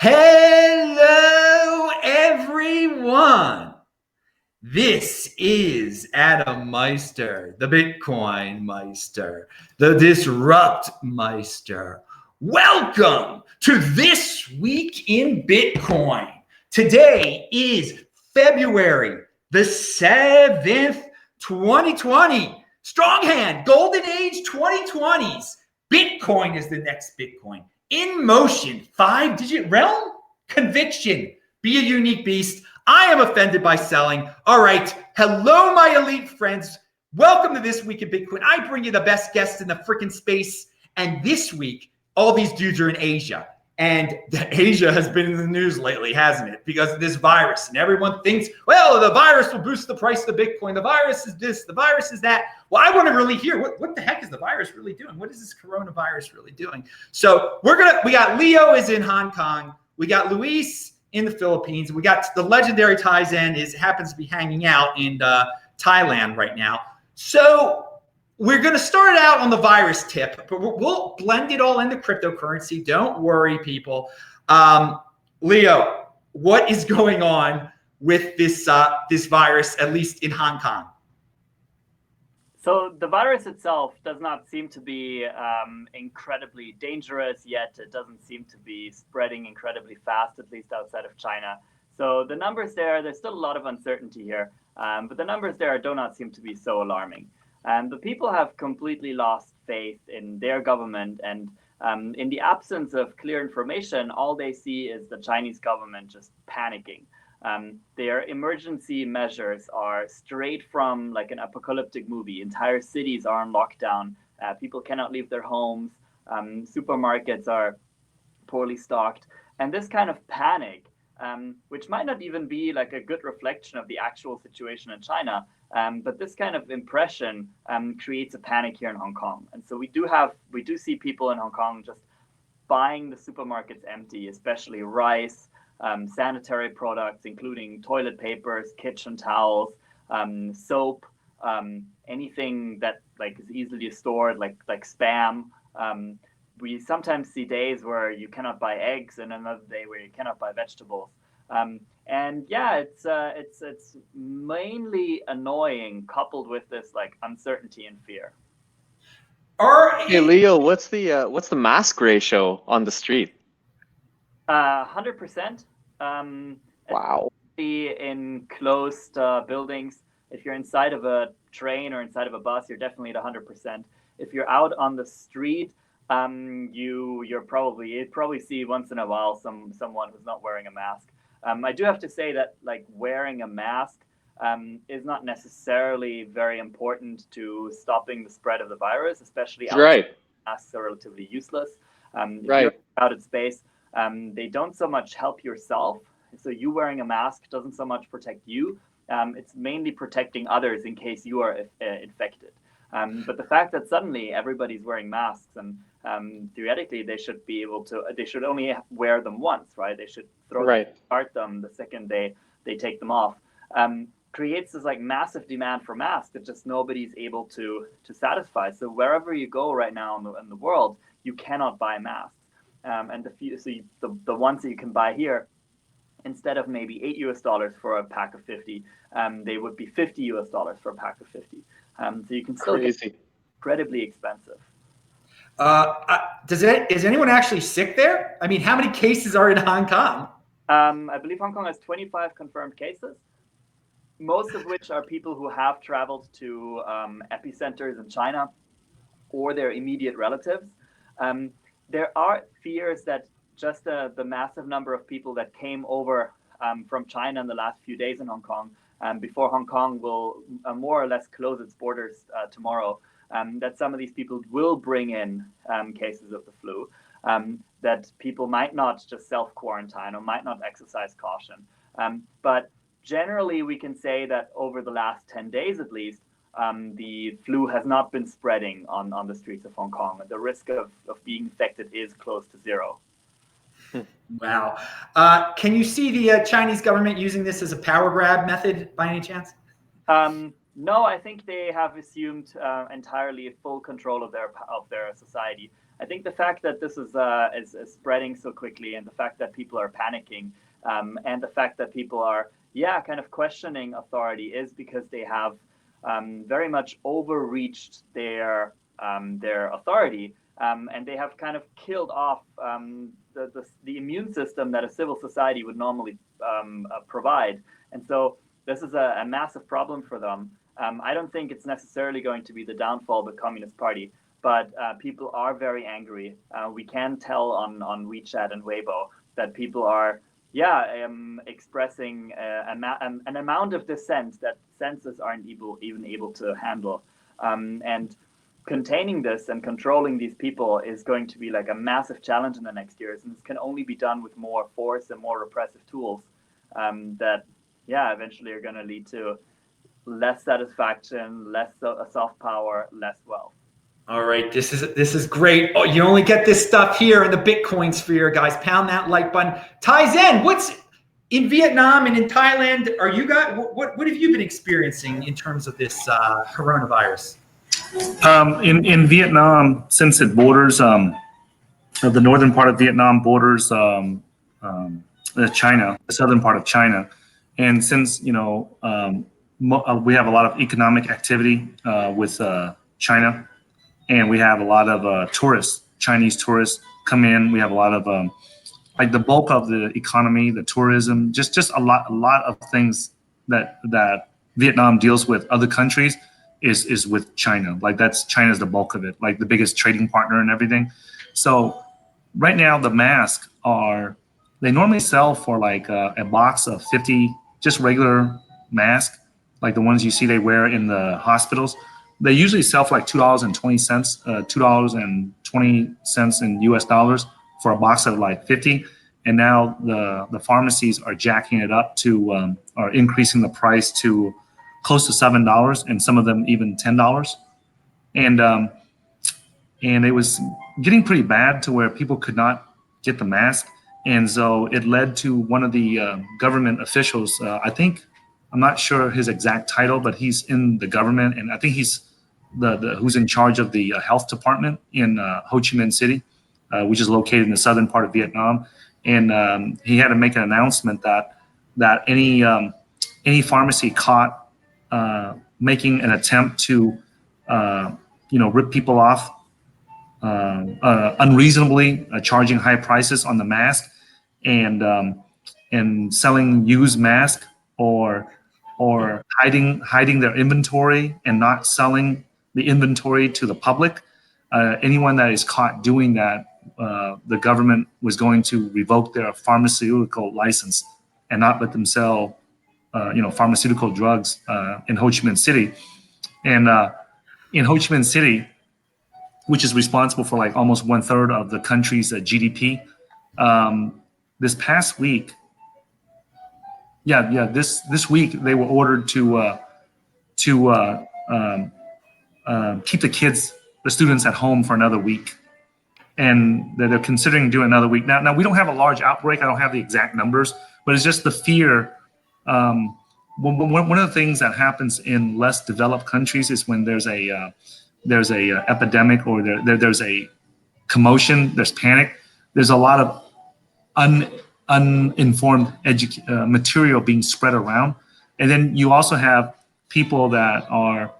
Hello, everyone. This is Adam Meister, the Bitcoin Meister, the Disrupt Meister. Welcome to This Week in Bitcoin. Today is February the 7th, 2020. Strong hand, golden age 2020s. Bitcoin is the next Bitcoin. In motion, 5-digit realm, conviction, be a unique beast. I am offended by selling. All right. Hello, my elite friends. Welcome to This Week in Bitcoin. I bring you the best guests in the freaking space. And this week, all these dudes are in Asia. And Asia has been in the news lately, hasn't it? Because of this virus. And everyone thinks, well, the virus will boost the price of the Bitcoin. The virus is this, the virus is that. Well, I want to really hear what the heck is the virus really doing? What is this coronavirus really doing? So we got Leo is in Hong Kong. We got Luis in the Philippines. We got the legendary Tai Zen happens to be hanging out in Thailand right now. So we're going to start out on the virus tip, but we'll blend it all into cryptocurrency. Don't worry, people. Leo, what is going on with this virus, at least in Hong Kong? So the virus itself does not seem to be incredibly dangerous yet. It doesn't seem to be spreading incredibly fast, at least outside of China. So the numbers there's still a lot of uncertainty here, but the numbers there do not seem to be so alarming. The people have completely lost faith in their government, and in the absence of clear information, all they see is the Chinese government just panicking. Their emergency measures are straight from like an apocalyptic movie. Entire cities are on lockdown. People cannot leave their homes. Supermarkets are poorly stocked. And this kind of panic, which might not even be like a good reflection of the actual situation in China, but this kind of impression creates a panic here in Hong Kong. And so we do see people in Hong Kong just buying the supermarkets empty, especially rice, sanitary products, including toilet papers, kitchen towels, soap, anything that like is easily stored, like Spam. We sometimes see days where you cannot buy eggs, and another day where you cannot buy vegetables. And yeah, it's mainly annoying, coupled with this like uncertainty and fear. Hey Leo, what's the mask ratio on the street? 100%. Wow. In closed buildings. If you're inside of a train or inside of a bus, you're definitely at 100%. If you're out on the street, you'd probably see once in a while someone who's not wearing a mask. I do have to say that like wearing a mask is not necessarily very important to stopping the spread of the virus, especially outside. Masks are relatively useless. If you're in a crowded space, they don't so much help yourself. So you wearing a mask doesn't so much protect you. It's mainly protecting others in case you are infected. But the fact that suddenly everybody's wearing masks, and theoretically they should only wear them once, right? They should start them the second they take them off. Creates this like massive demand for masks that just nobody's able to satisfy. So wherever you go right now in the world, you cannot buy masks. And the ones that you can buy here, instead of maybe $8 for a pack of 50, they would be $50 for a pack of 50. So you can still get incredibly expensive. Is anyone actually sick there? I mean, how many cases are in Hong Kong? I believe Hong Kong has 25 confirmed cases, most of which are people who have traveled to epicenters in China or their immediate relatives. There are fears that just the massive number of people that came over from China in the last few days in Hong Kong, before Hong Kong will more or less close its borders tomorrow, that some of these people will bring in cases of the flu, that people might not just self-quarantine or might not exercise caution. But generally, we can say that over the last 10 days at least, the flu has not been spreading on the streets of Hong Kong. The risk of being infected is close to zero. Wow. Can you see the Chinese government using this as a power grab method by any chance? No, I think they have assumed entirely full control of their society. I think the fact that this is spreading so quickly, and the fact that people are panicking, and the fact that people are kind of questioning authority, is because they have very much overreached their authority, and they have kind of killed off the immune system that a civil society would normally provide, and so this is a massive problem for them. I don't think it's necessarily going to be the downfall of the Communist Party, but people are very angry. We can tell on WeChat and Weibo that people are, expressing an amount of dissent that senses aren't even able to handle. And containing this and controlling these people is going to be like a massive challenge in the next years, and this can only be done with more force and more repressive tools that, eventually are going to lead to less satisfaction, less soft power, less wealth. All right, this is great. Oh, you only get this stuff here in the Bitcoin sphere, guys. Pound that like button. Tai Zen, what's in Vietnam and in Thailand? Are you guys? What have you been experiencing in terms of this coronavirus? In Vietnam, since it borders the northern part of Vietnam borders China, the southern part of China, and since we have a lot of economic activity with China. And we have a lot of tourists, Chinese tourists come in. We have a lot of like the bulk of the economy, the tourism, just a lot of things that Vietnam deals with other countries is with China. Like China's the bulk of it, like the biggest trading partner and everything. So right now the masks they normally sell for like a box of 50, just regular masks, like the ones you see they wear in the hospitals. They usually sell for like $2.20, $2.20 in US dollars for a box of like 50. And now the pharmacies are jacking it up to, are increasing the price to close to $7, and some of them even $10. And it was getting pretty bad to where people could not get the mask. And so it led to one of the government officials, I'm not sure his exact title, but he's in the government, and I think he's who's in charge of the health department in Ho Chi Minh City, which is located in the southern part of Vietnam. And he had to make an announcement that any pharmacy caught making an attempt to rip people off unreasonably, charging high prices on the mask, and selling used masks, or hiding their inventory and not selling the inventory to the public. Anyone that is caught doing that, the government was going to revoke their pharmaceutical license and not let them sell, pharmaceutical drugs in Ho Chi Minh City. And in Ho Chi Minh City, which is responsible for like almost 1/3 of the country's GDP, this past week, this week they were ordered to keep the students at home for another week, and they're considering doing another week. Now we don't have a large outbreak. I don't have the exact numbers, but it's just the fear. One of the things that happens in less developed countries is when there's a epidemic, or there's a commotion, there's panic. There's a lot of uninformed material being spread around, and then you also have people that are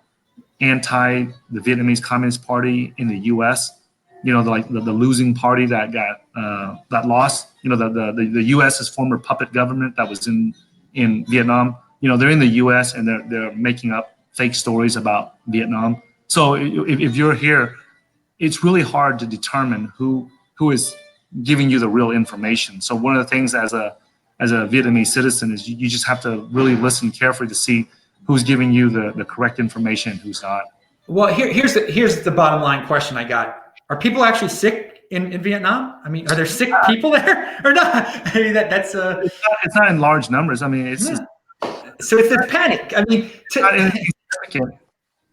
anti the Vietnamese Communist Party in the U.S. The losing party that lost. The U.S.'s former puppet government that was in Vietnam. They're in the U.S. and they're making up fake stories about Vietnam. So if you're here, it's really hard to determine who is giving you the real information. So one of the things as a Vietnamese citizen is you just have to really listen carefully to see who's giving you the correct information and who's not. Well, here's the bottom line question I got. Are people actually sick in Vietnam? I mean, are there sick people there or not? I mean, that's it's not in large numbers. I mean, it's so it's a panic. I mean,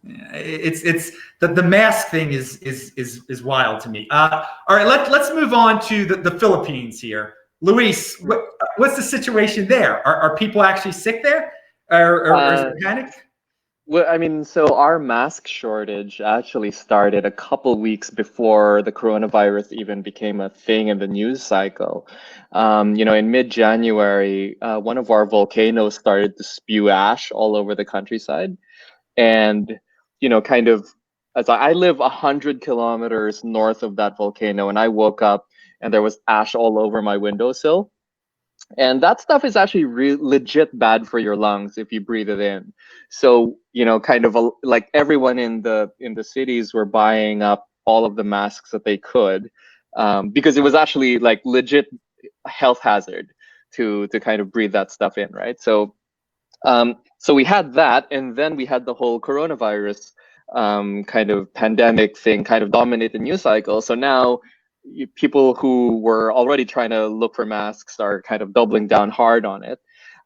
it's the mask thing is wild to me. All right, let's move on to the Philippines here. Luis, what's the situation there? Are people actually sick there, or is it panic? Well, I mean, so our mask shortage actually started a couple weeks before the coronavirus even became a thing in the news cycle. In mid-January, one of our volcanoes started to spew ash all over the countryside. And, kind of, as I live 100 kilometers north of that volcano, and I woke up and there was ash all over my windowsill. And that stuff is actually legit bad for your lungs if you breathe it in. So, like everyone in the cities were buying up all of the masks that they could, because it was actually like legit health hazard to kind of breathe that stuff in, right? So we had that, and then we had the whole coronavirus kind of pandemic thing kind of dominate the news cycle. So now people who were already trying to look for masks are kind of doubling down hard on it.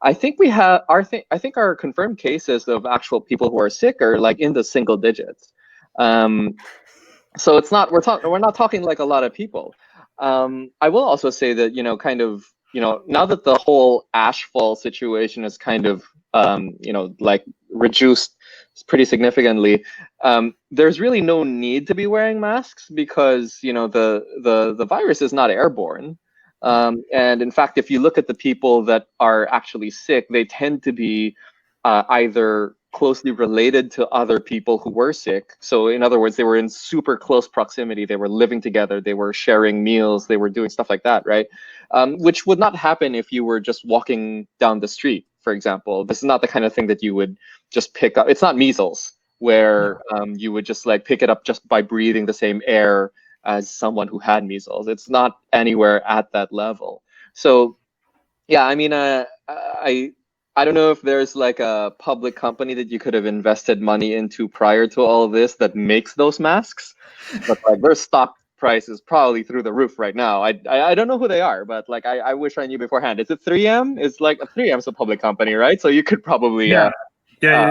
I think we have I think our confirmed cases of actual people who are sick are like in the single digits. So it's not we're not talking like a lot of people. I will also say that now that the whole ashfall situation is kind of like reduced pretty significantly, there's really no need to be wearing masks because the virus is not airborne. And in fact, if you look at the people that are actually sick, they tend to be either closely related to other people who were sick. So in other words, they were in super close proximity. They were living together. They were sharing meals. They were doing stuff like that, right? Which would not happen if you were just walking down the street, for example. This is not the kind of thing that you would just pick up. It's not measles where you would just like pick it up just by breathing the same air as someone who had measles. It's not anywhere at that level. So yeah, I mean, I don't know if there's like a public company that you could have invested money into prior to all of this that makes those masks, but like their stock price is probably through the roof right now. I don't know who they are, but like I wish I knew beforehand. Is it 3M? It's like 3M's a public company, right? So you could probably Yeah,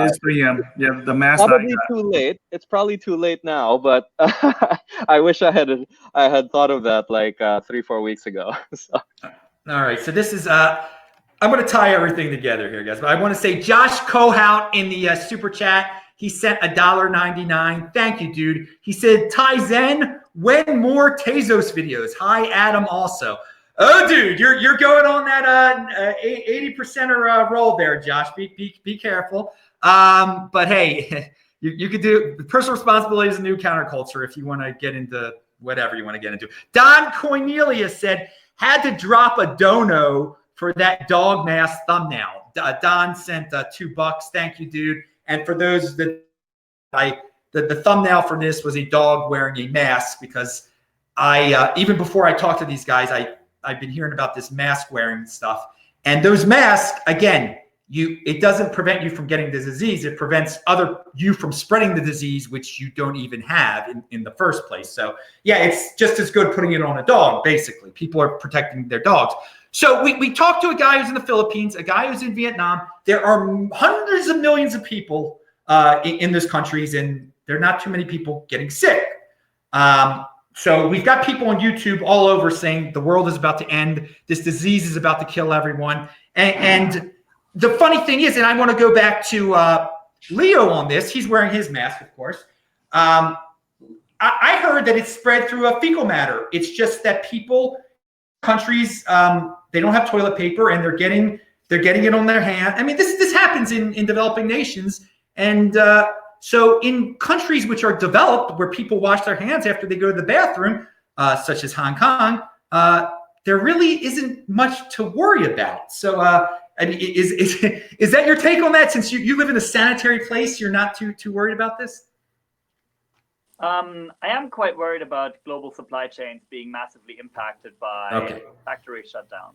it is 3M. Yeah, the mask. Probably too late. It's probably too late now, but I wish I had thought of that like 3-4 weeks ago. So. All right, so this is I'm going to tie everything together here, guys. But I want to say Josh Kohout in the super chat. He sent $1.99. Thank you, dude. He said, Tai Zen, when more Tezos videos? Hi, Adam, also. Oh, dude, you're going on that 80%er roll there, Josh. Be careful. But hey, you could do personal responsibility is a new counterculture if you want to get into whatever you want to get into. Don Cornelius said, had to drop a dono for that dog mask thumbnail. Don sent $2. Thank you, dude. And for those that the thumbnail for this was a dog wearing a mask because I even before I talked to these guys, I've been hearing about this mask wearing stuff. And those masks, again, it doesn't prevent you from getting the disease. It prevents you from spreading the disease, which you don't even have in the first place. So yeah, it's just as good putting it on a dog, basically. People are protecting their dogs. So we talked to a guy who's in the Philippines, a guy who's in Vietnam. There are hundreds of millions of people in those countries, and there are not too many people getting sick. So we've got people on YouTube all over saying the world is about to end. This disease is about to kill everyone. And the funny thing is, and I want to go back to Leo on this. He's wearing his mask, of course. I heard that it's spread through a fecal matter. It's just that countries, they don't have toilet paper and they're getting it on their hand. I mean, this happens in developing nations. And so in countries which are developed, where people wash their hands after they go to the bathroom, such as Hong Kong, there really isn't much to worry about. So I mean, is that your take on that? Since you live in a sanitary place, you're not too worried about this? I am quite worried about global supply chains being massively impacted by factory shutdowns.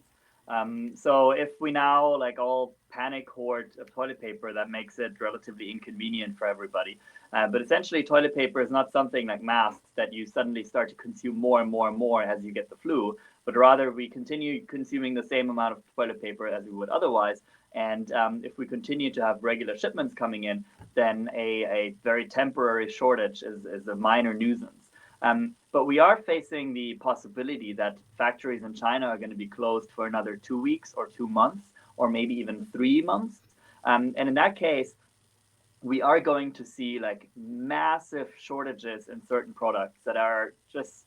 So if we now like all panic hoard toilet paper, that makes it relatively inconvenient for everybody. But essentially, toilet paper is not something like masks that you suddenly start to consume more and more and more as you get the flu, but rather we continue consuming the same amount of toilet paper as we would otherwise. And if we continue to have regular shipments coming in, then a very temporary shortage is a minor nuisance. But we are facing the possibility that factories in China are going to be closed for another 2 weeks or 2 months, or maybe even 3 months. And in that case, we are going to see like massive shortages in certain products that are just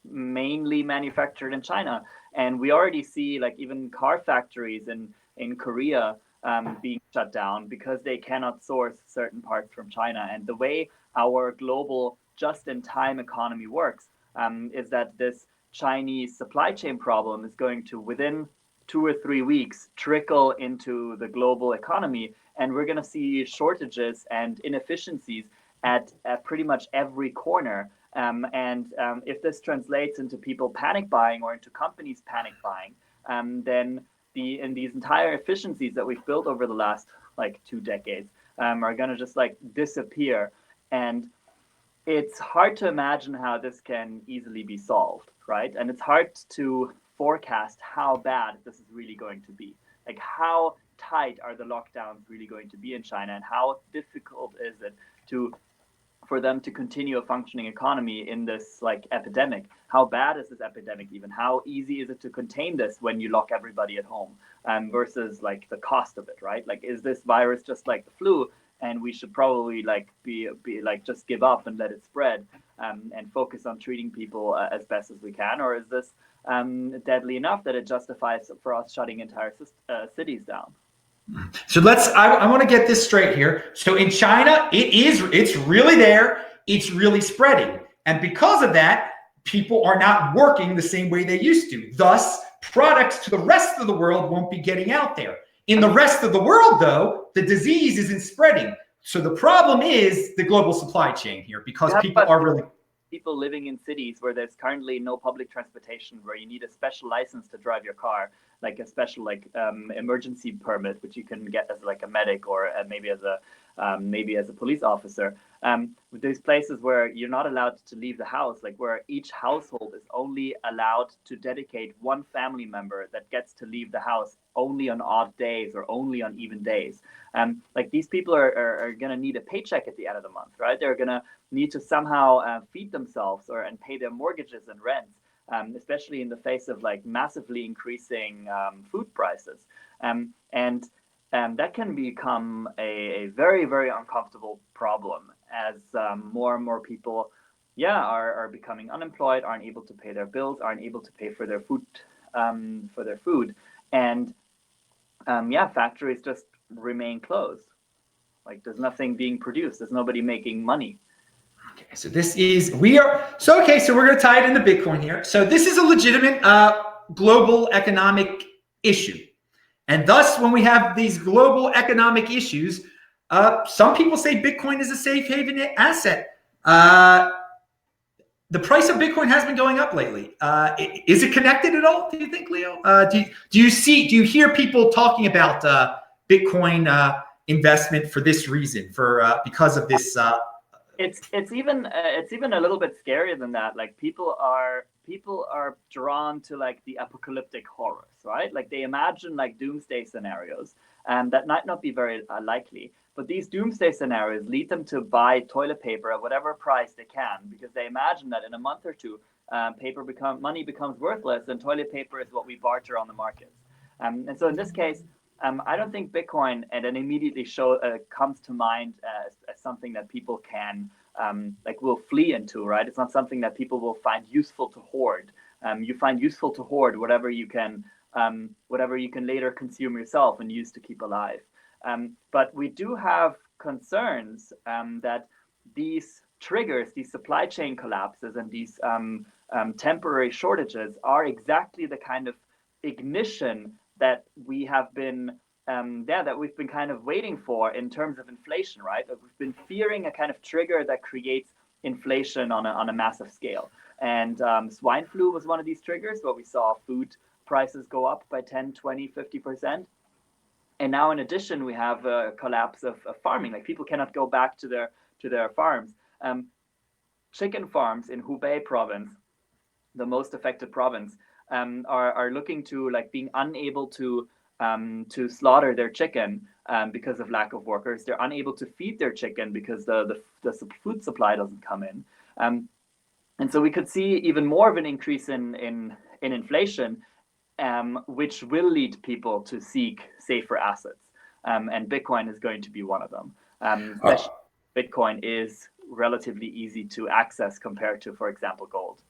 mainly manufactured in China. And we already see like even car factories in Korea being shut down because they cannot source certain parts from China. And the way our global just-in-time economy works is that this Chinese supply chain problem is going to, within 2 or 3 weeks, trickle into the global economy. And we're going to see shortages and inefficiencies at pretty much every corner. If this translates into people panic buying or into companies panic buying, then these entire efficiencies that we've built over the last like 2 decades are going to just like disappear. And it's hard to imagine how this can easily be solved, right? And it's hard to forecast how bad this is really going to be. Like, how tight are the lockdowns really going to be in China, and how difficult is it for them to continue a functioning economy in this like epidemic? How bad is this epidemic even? How easy is it to contain this when you lock everybody at home, versus like the cost of it, right? Like, is this virus just like the flu, and we should probably like be like just give up and let it spread, and focus on treating people as best as we can? Or is this deadly enough that it justifies for us shutting entire cities down? So I want to get this straight here. So in China, it's really there. It's really spreading. And because of that, people are not working the same way they used to. Thus, products to the rest of the world won't be getting out there. In the rest of the world, though, the disease isn't spreading. So the problem is the global supply chain here, because people are really... People living in cities where there's currently no public transportation, where you need a special license to drive your car, like a special like emergency permit, which you can get as like a medic, or maybe as a police officer. There's places where you're not allowed to leave the house, like where each household is only allowed to dedicate one family member that gets to leave the house only on odd days or only on even days. Like, these people are going to need a paycheck at the end of the month, right? They're going to need to somehow feed themselves and pay their mortgages and rents, especially in the face of like massively increasing food prices. And that can become a very, very uncomfortable problem as more and more people, are becoming unemployed, aren't able to pay their bills, aren't able to pay for their food, and factories just remain closed. Like, there's nothing being produced. There's nobody making money. Okay, so we're going to tie it into Bitcoin here. So this is a legitimate global economic issue. And thus, when we have these global economic issues, some people say Bitcoin is a safe haven asset. The price of Bitcoin has been going up lately. Is it connected at all, do you think, Leo? Do you hear people talking about Bitcoin investment for this reason, because of this? It's even a little bit scarier than that. Like, people are drawn to like the apocalyptic horrors, right? Like, they imagine like doomsday scenarios, and that might not be very likely. But these doomsday scenarios lead them to buy toilet paper at whatever price they can, because they imagine that in a month or two, money becomes worthless, and toilet paper is what we barter on the markets. And so in this case, I don't think Bitcoin and then immediately comes to mind as something that people can will flee into, right? It's not something that people will find useful to hoard. You find useful to hoard whatever you can later consume yourself and use to keep alive. But we do have concerns that these triggers, these supply chain collapses, and these temporary shortages are exactly the kind of ignition that we've been kind of waiting for in terms of inflation, right? We've been fearing a kind of trigger that creates inflation on a massive scale. And swine flu was one of these triggers, where we saw food prices go up by 10, 20, 50%. And now, in addition, we have a collapse of farming. Like, people cannot go back to their farms. Chicken farms in Hubei province, the most affected province, are looking to like being unable to slaughter their chicken because of lack of workers. They're unable to feed their chicken because the food supply doesn't come in. And so we could see even more of an increase in inflation, which will lead people to seek safer assets. And Bitcoin is going to be one of them. Especially Bitcoin is relatively easy to access compared to, for example, gold.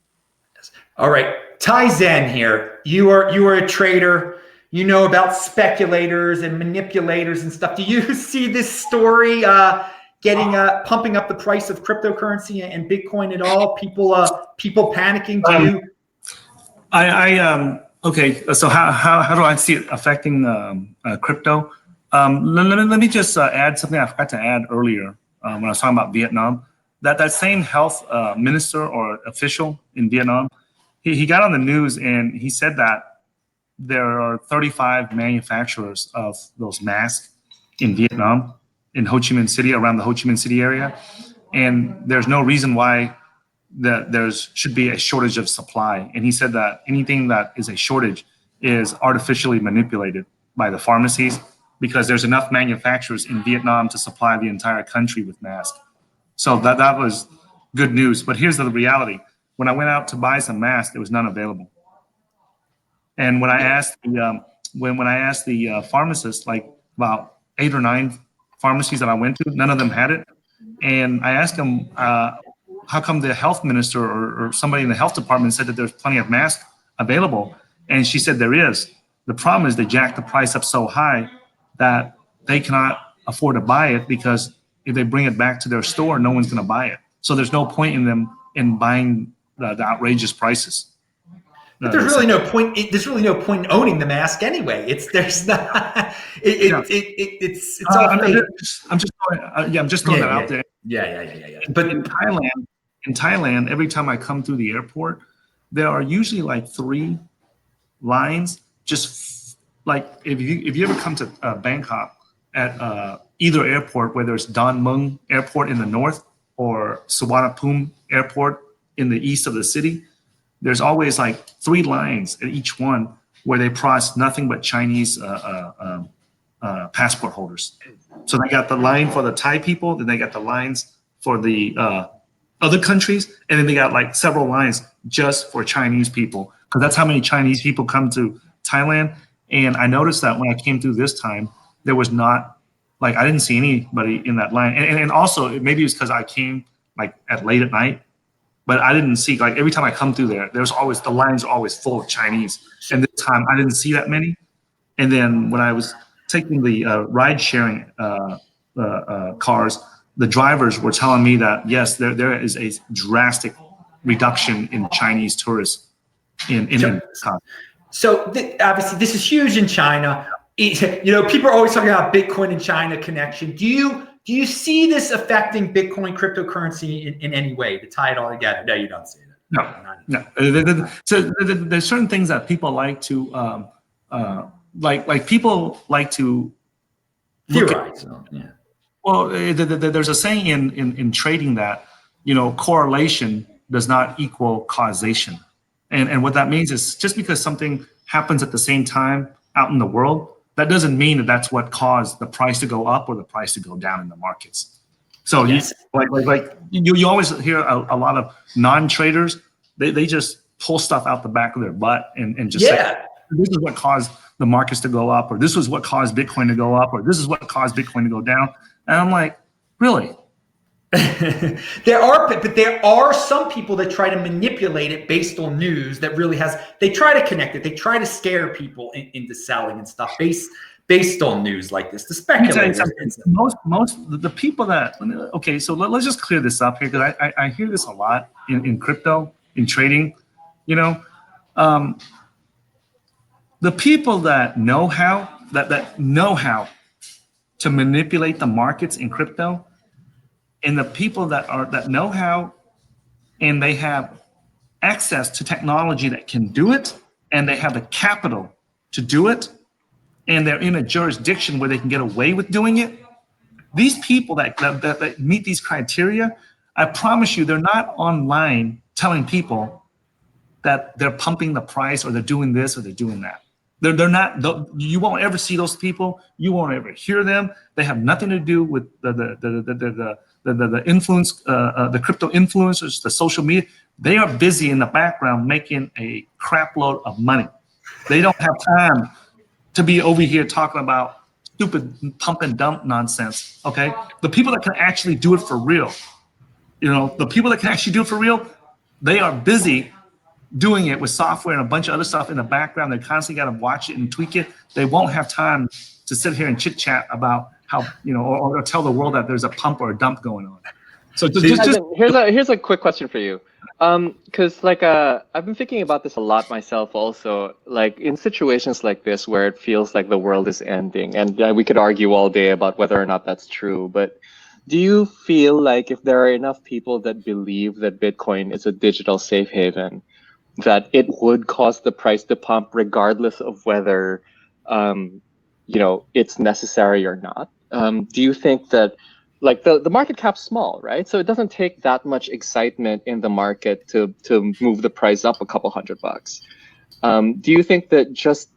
All right, Tai Zen here. You are a trader. You know about speculators and manipulators and stuff. Do you see this story pumping up the price of cryptocurrency and Bitcoin at all? People panicking. Do you? Okay. So how do I see it affecting crypto? Let me just add something I forgot to add earlier when I was talking about Vietnam. That same health minister or official in Vietnam, he got on the news and he said that there are 35 manufacturers of those masks in Vietnam, in Ho Chi Minh City, around the Ho Chi Minh City area, and there's no reason why that should be a shortage of supply. And he said that anything that is a shortage is artificially manipulated by the pharmacies because there's enough manufacturers in Vietnam to supply the entire country with masks. So that was good news. But here's the reality. When I went out to buy some masks, there was none available. And when I asked the pharmacist, like about 8 or 9 pharmacies that I went to, none of them had it. And I asked him, how come the health minister or somebody in the health department said that there's plenty of masks available? And she said there is. The problem is they jacked the price up so high that they cannot afford to buy it because if they bring it back to their store, no one's going to buy it. So there's no point in them in buying the outrageous prices. But there's really no point. There's really no point in owning the mask anyway. It's all fake. I'm just throwing that out there. Yeah. But in Thailand, every time I come through the airport, there are usually like 3 lines. Just like if you ever come to Bangkok at either airport, whether it's Don Mueang Airport in the north or Suvarnabhumi Airport in the east of the city, there's always like 3 lines at each one where they process nothing but Chinese passport holders. So they got the line for the Thai people, then they got the lines for the other countries, and then they got like several lines just for Chinese people, because that's how many Chinese people come to Thailand. And I noticed that when I came through this time, there was not, like, I didn't see anybody in that line. And also, maybe it's because I came like at late at night, but I didn't see, like, every time I come through there, there's always, the lines are always full of Chinese. And this time I didn't see that many. And then when I was taking the ride sharing cars, the drivers were telling me that, yes, there is a drastic reduction in Chinese tourists in Bangkok. So obviously this is huge in China. People are always talking about Bitcoin and China connection. Do you see this affecting Bitcoin cryptocurrency in any way to tie it all together? No, you don't see it. No. So there's certain things that people like to like people like to theorize. Well, there's a saying in trading that, correlation does not equal causation. And what that means is just because something happens at the same time out in the world, that doesn't mean that that's what caused the price to go up or the price to go down in the markets. So yes. you always hear a lot of non-traders, they just pull stuff out the back of their butt and just say, this is what caused the markets to go up, or this was what caused Bitcoin to go up, or this is what caused Bitcoin to go down. And I'm like, really? There are some people that try to manipulate it based on news that really they try to connect it. They try to scare people into selling and stuff based on news like this. The speculators. Most the people that, okay, so let's just clear this up here, because I hear this a lot in crypto, in trading, the people that know how, that know how to manipulate the markets in crypto, and the people that know how, and they have access to technology that can do it, and they have the capital to do it, and they're in a jurisdiction where they can get away with doing it. These people that meet these criteria, I promise you, they're not online telling people that they're pumping the price or they're doing this or they're doing that. They're not. You won't ever see those people. You won't ever hear them. They have nothing to do with the influence, the crypto influencers, the social media. They are busy in the background making a crap load of money. They don't have time to be over here talking about stupid pump and dump nonsense. Okay, the people that can actually do it for real, the people that can actually do it for real, they are busy doing it with software and a bunch of other stuff in the background. They constantly got to watch it and tweak it. They won't have time to sit here and chit chat about how, or tell the world that there's a pump or a dump going on. So here's a quick question for you. Because I've been thinking about this a lot myself also, like in situations like this where it feels like the world is ending, and we could argue all day about whether or not that's true, but do you feel like if there are enough people that believe that Bitcoin is a digital safe haven, that it would cause the price to pump regardless of whether, it's necessary or not? Do you think that, like the market cap's small, right? So it doesn't take that much excitement in the market to move the price up a couple $100. Do you think that just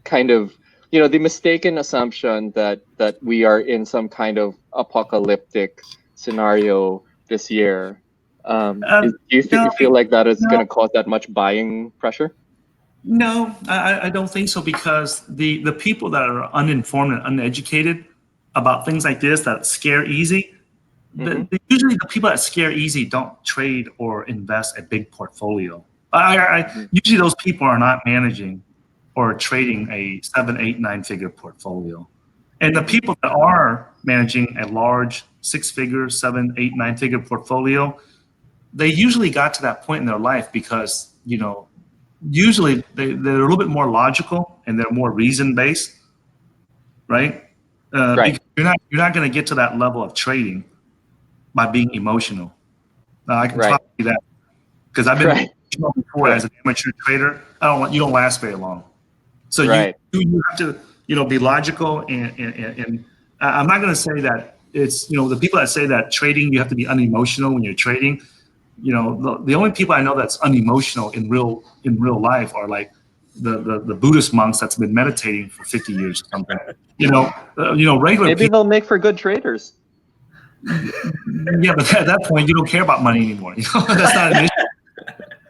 kind of, the mistaken assumption that we are in some kind of apocalyptic scenario this year, do you feel like that is going to cause that much buying pressure? No, I don't think so, because the people that are uninformed and uneducated about things like this that scare easy, usually the people that scare easy don't trade or invest a big portfolio. Usually those people are not managing or trading a 7, 8, 9-figure portfolio. And the people that are managing a large 6-figure, 7, 8, 9-figure portfolio, they usually got to that point in their life because, usually they're a little bit more logical and they're more reason-based, right? Right. Because you're not going to get to that level of trading by being emotional. I can tell you that because I've been emotional before as an amateur trader. You don't last very long. So you have to, be logical, and I'm not going to say that it's, the people that say that trading, you have to be unemotional when you're trading. The only people I know that's unemotional in real life are like the Buddhist monks that's been meditating for 50 years or something. Regular Maybe people, they'll make for good traders. Yeah, but at that point you don't care about money anymore. That's not an issue.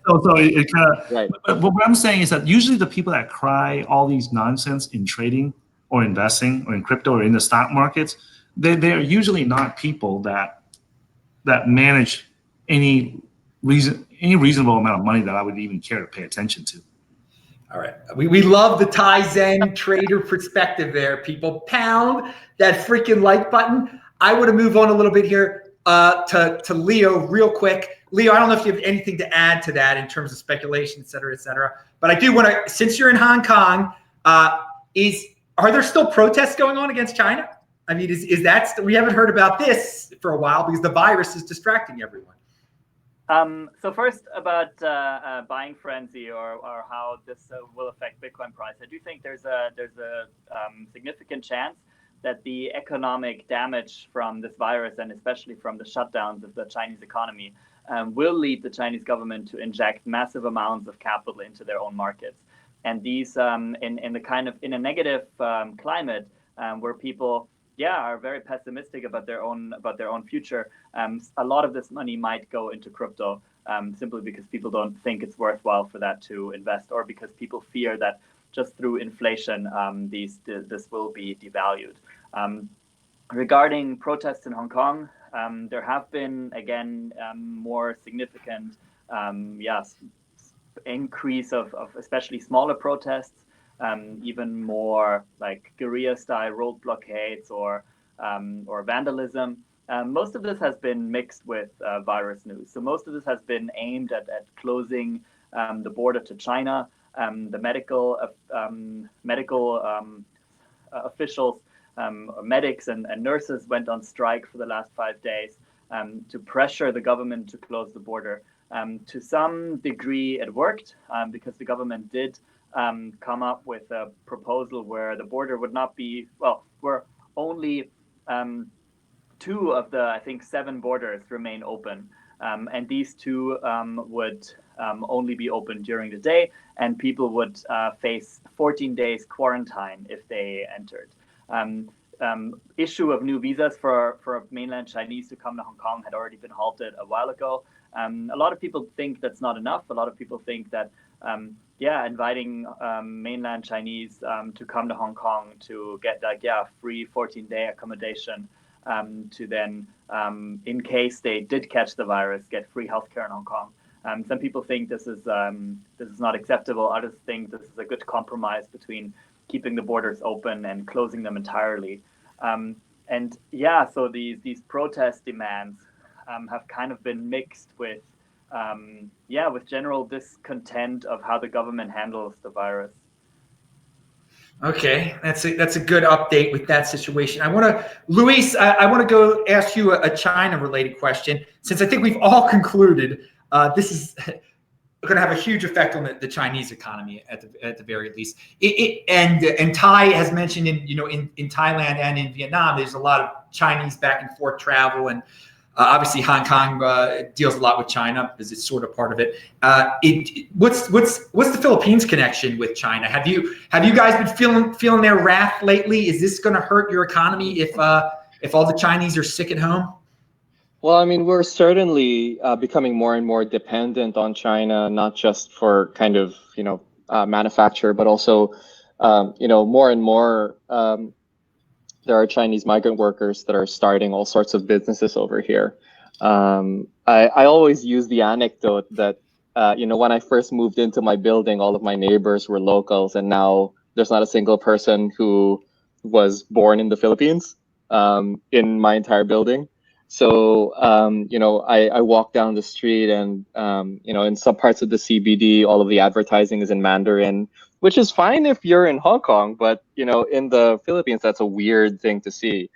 So it kind of. Right. But what I'm saying is that usually the people that cry all these nonsense in trading or investing or in crypto or in the stock markets, they're usually not people that manage any reasonable amount of money that I would even care to pay attention to. All right. We love the Tai Zen trader perspective there, people. Pound that freaking like button. I want to move on a little bit here to Leo real quick. Leo, I don't know if you have anything to add to that in terms of speculation, et cetera, et cetera. But I do want to, since you're in Hong Kong, are there still protests going on against China? I mean, is that, we haven't heard about this for a while because the virus is distracting everyone. So first about buying frenzy or how this will affect Bitcoin price. I do think there's a significant chance that the economic damage from this virus, and especially from the shutdowns of the Chinese economy, will lead the Chinese government to inject massive amounts of capital into their own markets. And these in a negative climate where people are very pessimistic about their own future. A lot of this money might go into crypto simply because people don't think it's worthwhile for that to invest, or because people fear that just through inflation this will be devalued. Regarding protests in Hong Kong, there have been again more significant increase of especially smaller protests. Even more like guerrilla-style road blockades or vandalism. Most of this has been mixed with virus news. So most of this has been aimed at closing the border to China. The medical officials, medics and nurses went on strike for the last 5 days to pressure the government to close the border. To some degree, it worked because the government did come up with a proposal where the border would not be, where only 2 of the, I think, 7 borders remain open. And these 2 would only be open during the day, and people would face 14 days quarantine if they entered. Issue of new visas for mainland Chinese to come to Hong Kong had already been halted a while ago. A lot of people think that's not enough. A lot of people think that inviting mainland Chinese to come to Hong Kong to get free 14-day accommodation, to then, in case they did catch the virus, get free healthcare in Hong Kong. Some people think this is not acceptable. Others think this is a good compromise between keeping the borders open and closing them entirely. So these protest demands have kind of been mixed with general discontent of how the government handles the virus. Okay, that's a good update with that situation. Luis, I want to go ask you a China-related question, since I think we've all concluded this is going to have a huge effect on the Chinese economy at the very least. And Tai has mentioned in Thailand and in Vietnam, there's a lot of Chinese back and forth travel, and obviously Hong Kong deals a lot with China because it's sort of part of it. What's the Philippines connection with China? Have you guys been feeling their wrath lately? Is this going to hurt your economy if all the Chinese are sick at home? Well, I mean, we're certainly becoming more and more dependent on China, not just for kind of, manufacture, but also, more and more, there are Chinese migrant workers that are starting all sorts of businesses over here. I always use the anecdote that, when I first moved into my building, all of my neighbors were locals, and now there's not a single person who was born in the Philippines in my entire building. So, I walk down the street and, in some parts of the CBD, all of the advertising is in Mandarin, which is fine if you're in Hong Kong, but, in the Philippines, that's a weird thing to see.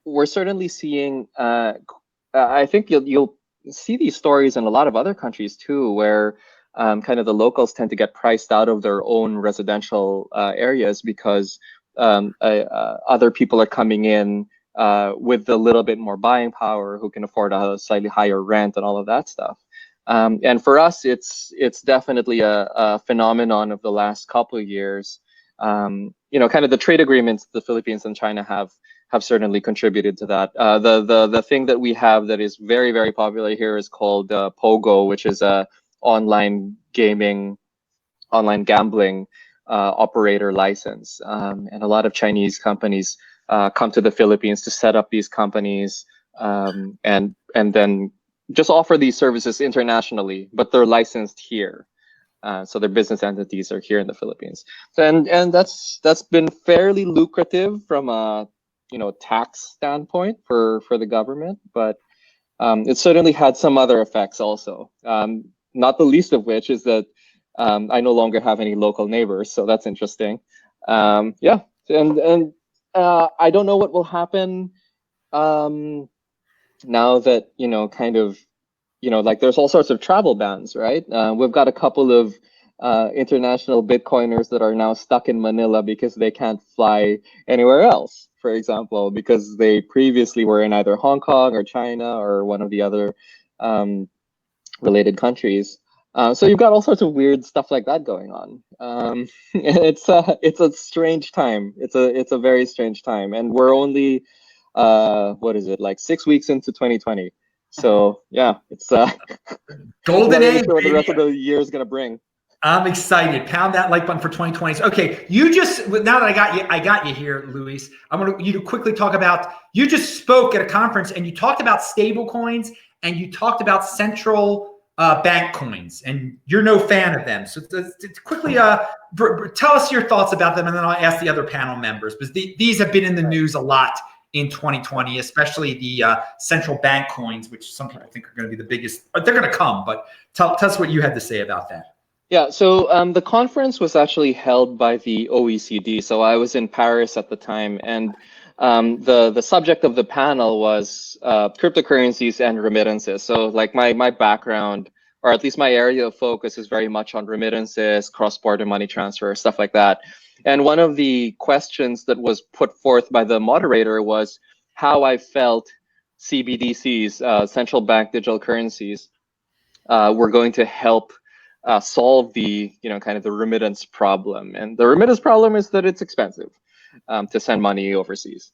We're certainly seeing, I think you'll see these stories in a lot of other countries too, where kind of the locals tend to get priced out of their own residential areas because other people are coming in with a little bit more buying power, who can afford a slightly higher rent and all of that stuff. And for us, it's definitely a phenomenon of the last couple of years. Kind of the trade agreements the Philippines and China have certainly contributed to that. The thing that we have that is very, very popular here is called Pogo, which is a online gambling operator license, and a lot of Chinese companies come to the Philippines to set up these companies, and then just offer these services internationally, but they're licensed here, so their business entities are here in the Philippines. And that's been fairly lucrative from a tax standpoint for the government, but it certainly had some other effects also. Not the least of which is that I no longer have any local neighbors, so that's interesting. And I don't know what will happen now that there's all sorts of travel bans, right? We've got a couple of international Bitcoiners that are now stuck in Manila because they can't fly anywhere else, for example, because they previously were in either Hong Kong or China or one of the other related countries. So you've got all sorts of weird stuff like that going on. It's a strange time. It's a very strange time, and we're only 6 weeks into 2020. So yeah, it's golden age. What the rest of the year is gonna bring. I'm excited. Pound that like button for 2020. Okay, now that I got you here, Luis, I want you to quickly talk about. You just spoke at a conference and you talked about stable coins and you talked about central bank coins, and you're no fan of them. So quickly tell us your thoughts about them, and then I'll ask the other panel members, because these have been in the news a lot in 2020, especially the central bank coins, which some people think are going to be the biggest. They're going to come, but tell us what you had to say about that. Yeah, so the conference was actually held by the OECD. So I was in Paris at the time, and the subject of the panel was cryptocurrencies and remittances. So like my background, or at least my area of focus, is very much on remittances, cross-border money transfer, stuff like that. And one of the questions that was put forth by the moderator was how I felt CBDCs, central bank digital currencies, were going to help solve the kind of the remittance problem. And the remittance problem is that it's expensive to send money overseas.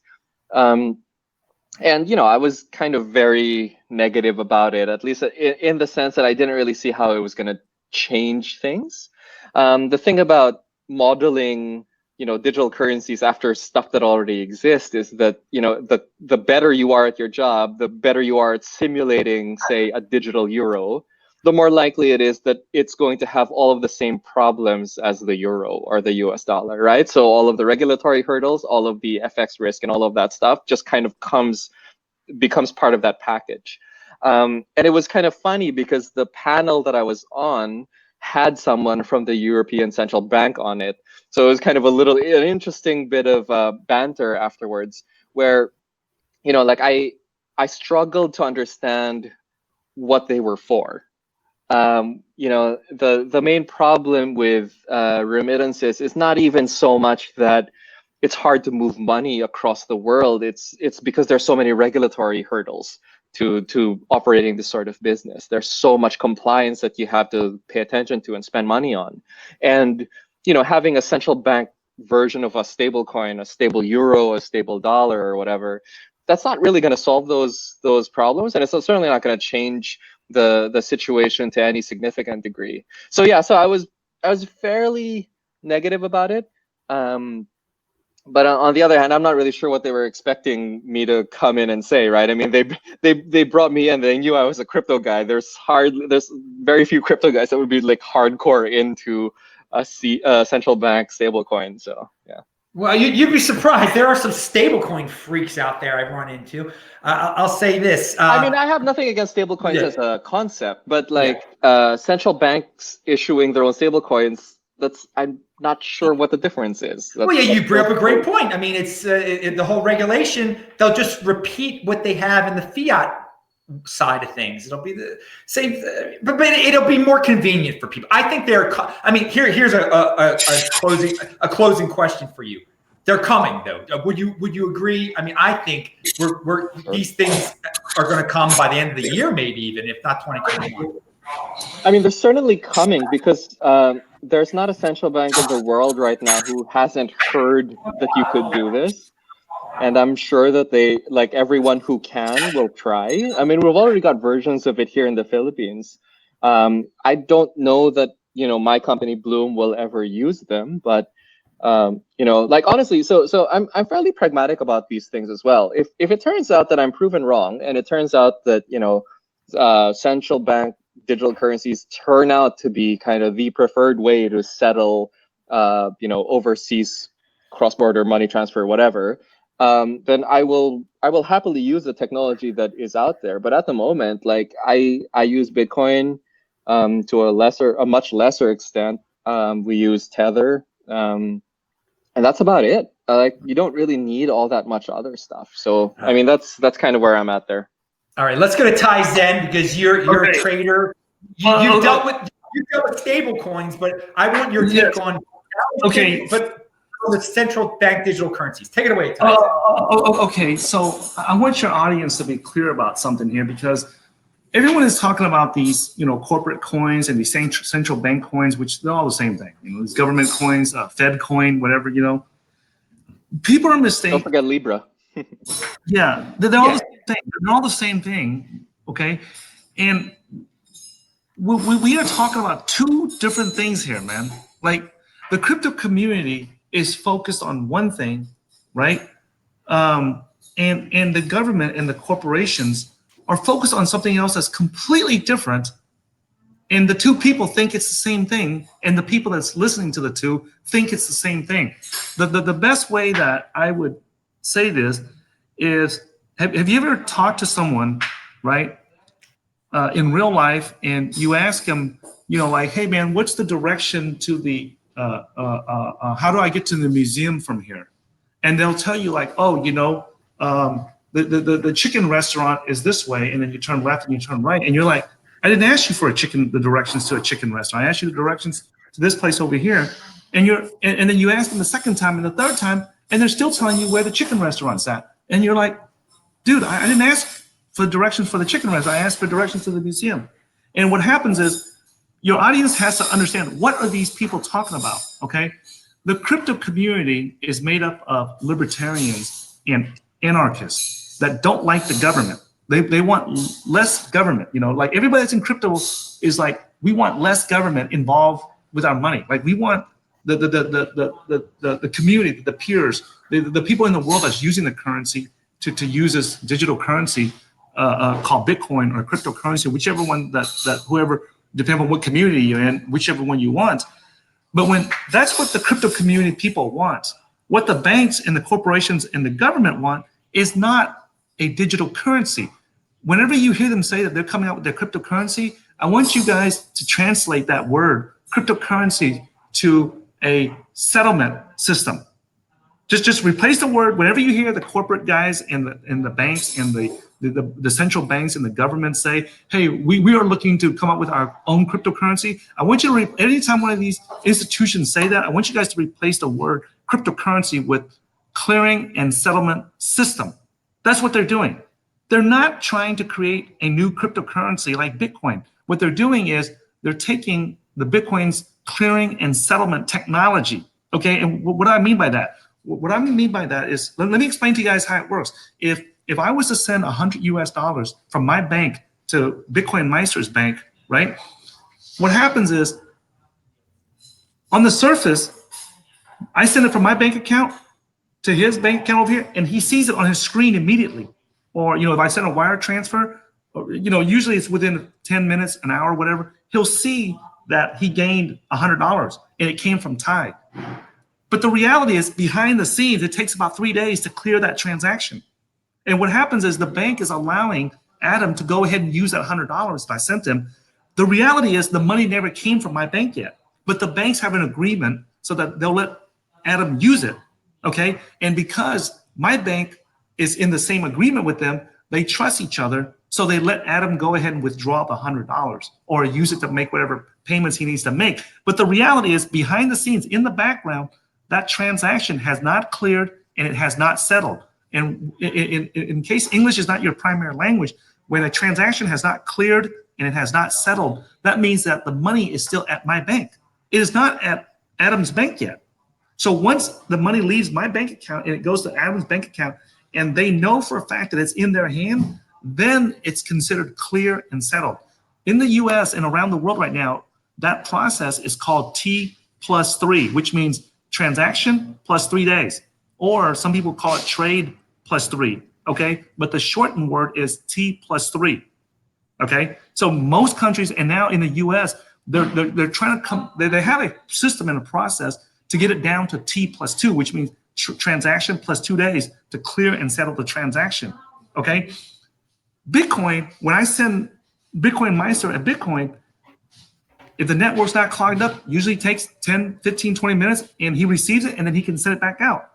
And I was kind of very negative about it, at least in the sense that I didn't really see how it was going to change things. The thing about modeling, digital currencies after stuff that already exists is that, the better you are at your job, the better you are at simulating, say, a digital euro, the more likely it is that it's going to have all of the same problems as the euro or the US dollar, right? So all of the regulatory hurdles, all of the FX risk and all of that stuff just kind of becomes part of that package. And it was kind of funny because the panel that I was on had someone from the European Central Bank on it. So it was kind of an interesting bit of banter afterwards where, like I struggled to understand what they were for. The main problem with remittances is not even so much that it's hard to move money across the world. It's because there's so many regulatory hurdles to operating this sort of business. There's so much compliance that you have to pay attention to and spend money on. And having a central bank version of a stable coin, a stable euro, a stable dollar, or whatever, that's not really going to solve those problems, and it's certainly not going to change the situation to any significant degree. So yeah, so I was fairly negative about it. But on the other hand, I'm not really sure what they were expecting me to come in and say, right? I mean, they brought me in. They knew I was a crypto guy. There's very few crypto guys that would be like hardcore into a central bank stablecoin. So yeah. Well, you'd be surprised. There are some stablecoin freaks out there I've run into. I'll say this. I mean, I have nothing against stablecoins as a concept, but central banks issuing their own stablecoins, I'm not sure what the difference is. Well, yeah, you bring up a great point. I mean, it's the whole regulation. They'll just repeat what they have in the fiat side of things. It'll be the same, but it'll be more convenient for people. I think I mean, here's a closing question for you. They're coming, though. Would you agree? I mean, I think these things are going to come by the end of the year, maybe even if not 2021. I mean, they're certainly coming because there's not a central bank in the world right now who hasn't heard that you could do this. And I'm sure that they, like everyone who can, will try. I mean, we've already got versions of it here in the Philippines. I don't know that, my company Bloom will ever use them, but like honestly, so I'm fairly pragmatic about these things as well. If it turns out that I'm proven wrong, and it turns out that central bank digital currencies turn out to be kind of the preferred way to settle overseas cross-border money transfer, whatever, then I will happily use the technology that is out there. But at the moment, like I use Bitcoin to a much lesser extent. We use Tether. And that's about it. Like you don't really need all that much other stuff. So I mean, that's kind of where I'm at there. All right, let's go to Tai Zen because you're a trader. You've dealt with stable coins, but I want your take on but the central bank digital currencies. Take it away, Tai Zen. Okay, so I want your audience to be clear about something here because everyone is talking about these, corporate coins and these central bank coins, which they're all the same thing. These government coins, Fed coin, whatever. People are mistaken. Don't forget Libra. Yeah, they're all the same thing. They're all the same thing. Okay, and we are talking about two different things here, man. Like the crypto community is focused on one thing, right? And the government and the corporations are focused on something else that's completely different, and the two people think it's the same thing, and the people that's listening to the two think it's the same thing. The best way that I would say this is, have you ever talked to someone, right, in real life, and you ask them, like, hey man, what's the direction to the how do I get to the museum from here? And they'll tell you like, oh, the chicken restaurant is this way, and then you turn left and you turn right, and you're like, I didn't ask you for the directions to a chicken restaurant. I asked you the directions to this place over here, and then you ask them the second time and the third time, and they're still telling you where the chicken restaurant's at, and you're like, dude, I didn't ask for directions for the chicken restaurant. I asked for directions to the museum. And what happens is your audience has to understand, what are these people talking about? Okay, the crypto community is made up of libertarians and anarchists. that don't like the government. They want less government. You know, like everybody that's in crypto is like, we want less government involved with our money. Like we want the community, the peers, the people in the world that's using the currency to use this digital currency called Bitcoin or cryptocurrency, whichever one that whoever, depending on what community you're in, whichever one you want. But when that's what the crypto community people want, what the banks and the corporations and the government want is not a digital currency. Whenever you hear them say that they're coming out with their cryptocurrency, I want you guys to translate that word cryptocurrency to a settlement system. Just replace the word. Whenever you hear the corporate guys and the banks and the central banks and the government say, hey, we are looking to come up with our own cryptocurrency, I want you to, anytime one of these institutions say that, I want you guys to replace the word cryptocurrency with clearing and settlement system. That's what they're doing. They're not trying to create a new cryptocurrency like Bitcoin. What they're doing is they're taking the Bitcoin's clearing and settlement technology. Okay, and what do I mean by that? What I mean by that is, let me explain to you guys how it works. If I was to send $100 from my bank to Bitcoin Meister's bank, right? What happens is, on the surface, I send it from my bank account to his bank account over here, and he sees it on his screen immediately. Or, you know, if I send a wire transfer, or, you know, usually it's within 10 minutes, an hour, whatever, he'll see that he gained $100 and it came from Tai. But the reality is, behind the scenes, it takes about 3 days to clear that transaction. And what happens is the bank is allowing Adam to go ahead and use that $100 that I sent him. The reality is the money never came from my bank yet, but the banks have an agreement so that they'll let Adam use it, okay? And because my bank is in the same agreement with them, they trust each other, so they let Adam go ahead and withdraw the $100 or use it to make whatever payments he needs to make. But the reality is, behind the scenes, in the background, that transaction has not cleared and it has not settled. And in case English is not your primary language, when a transaction has not cleared and it has not settled, that means that the money is still at my bank. It is not at Adam's bank yet. So once the money leaves my bank account and it goes to Adam's bank account, and they know for a fact that it's in their hand, then it's considered clear and settled. In the US and around the world right now, that process is called T+3, which means transaction plus 3 days. Or some people call it trade plus 3, okay? But the shortened word is T+3, okay? So most countries, and now in the US, they're trying to come, they have a system and a process to get it down to T+2, which means transaction plus 2 days to clear and settle the transaction, okay? Bitcoin, when I send Bitcoin Meister a Bitcoin, if the network's not clogged up, usually takes 10, 15, 20 minutes, and he receives it, and then he can send it back out.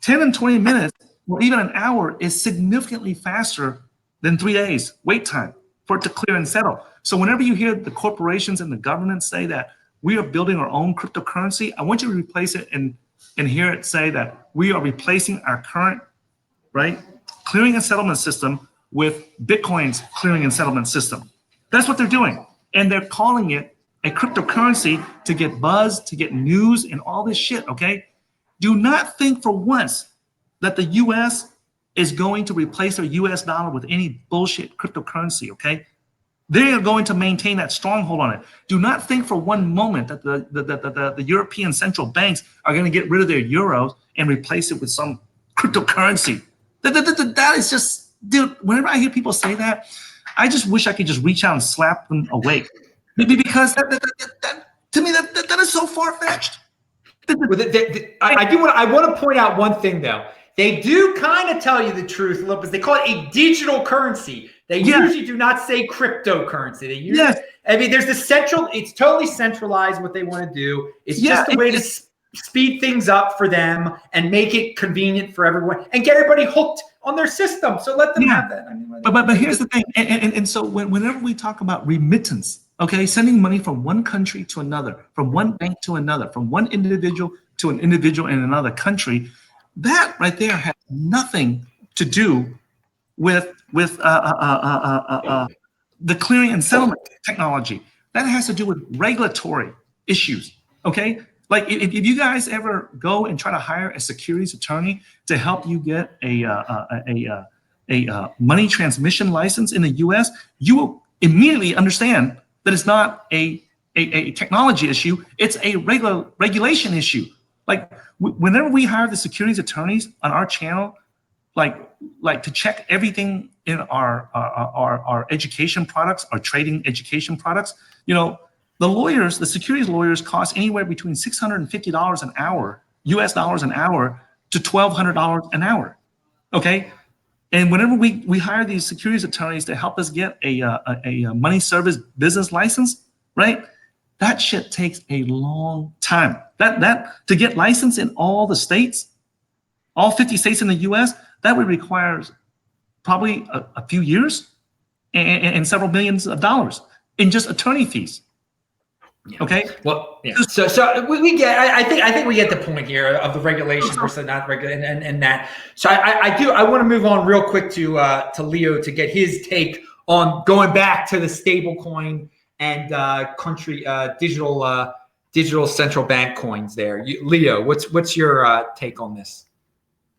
10 and 20 minutes, or even an hour, is significantly faster than 3 days wait time for it to clear and settle. So whenever you hear the corporations and the government say that we are building our own cryptocurrency, I want you to replace it and hear it say that we are replacing our current, right, clearing and settlement system with Bitcoin's clearing and settlement system. That's what they're doing. And they're calling it a cryptocurrency to get buzz, to get news, and all this shit, okay? Do not think for once that the US is going to replace their US dollar with any bullshit cryptocurrency, okay? They are going to maintain that stronghold on it. Do not think for one moment that the European central banks are going to get rid of their euros and replace it with some cryptocurrency. That is just, dude, whenever I hear people say that, I just wish I could just reach out and slap them awake. Maybe because to me, that is so far-fetched. I want to point out one thing, though. They do kind of tell you the truth a little bit. They call it a digital currency. They usually do not say cryptocurrency. They usually, I mean, there's the central, it's totally centralized what they want to do. It's just a way to speed things up for them and make it convenient for everyone and get everybody hooked on their system. So let them have that. I mean, but here's the thing. And so whenever we talk about remittance, okay, sending money from one country to another, from one bank to another, from one individual to an individual in another country, that right there has nothing to do with the clearing and settlement technology. That has to do with regulatory issues, okay? Like if you guys ever go and try to hire a securities attorney to help you get a money transmission license in the U.S., you will immediately understand that it's not a technology issue; it's a regulation issue. Like whenever we hire the securities attorneys on our channel, like to check everything in our education products, our trading education products, the securities lawyers cost anywhere between $650 an hour, US dollars an hour, to $1,200 an hour. Okay. And whenever we hire these securities attorneys to help us get a money service business license, right? That shit takes a long time. That to get licensed in all the states, all 50 states in the US, that would require probably a few years and several millions of dollars in just attorney fees. Yeah. Okay. Well, yeah. So we get. I think we get the point here of the regulation versus not regulation, and that. So I want to move on real quick to Leo to get his take on going back to the stablecoin and country digital central bank coins. There, Leo, what's your take on this?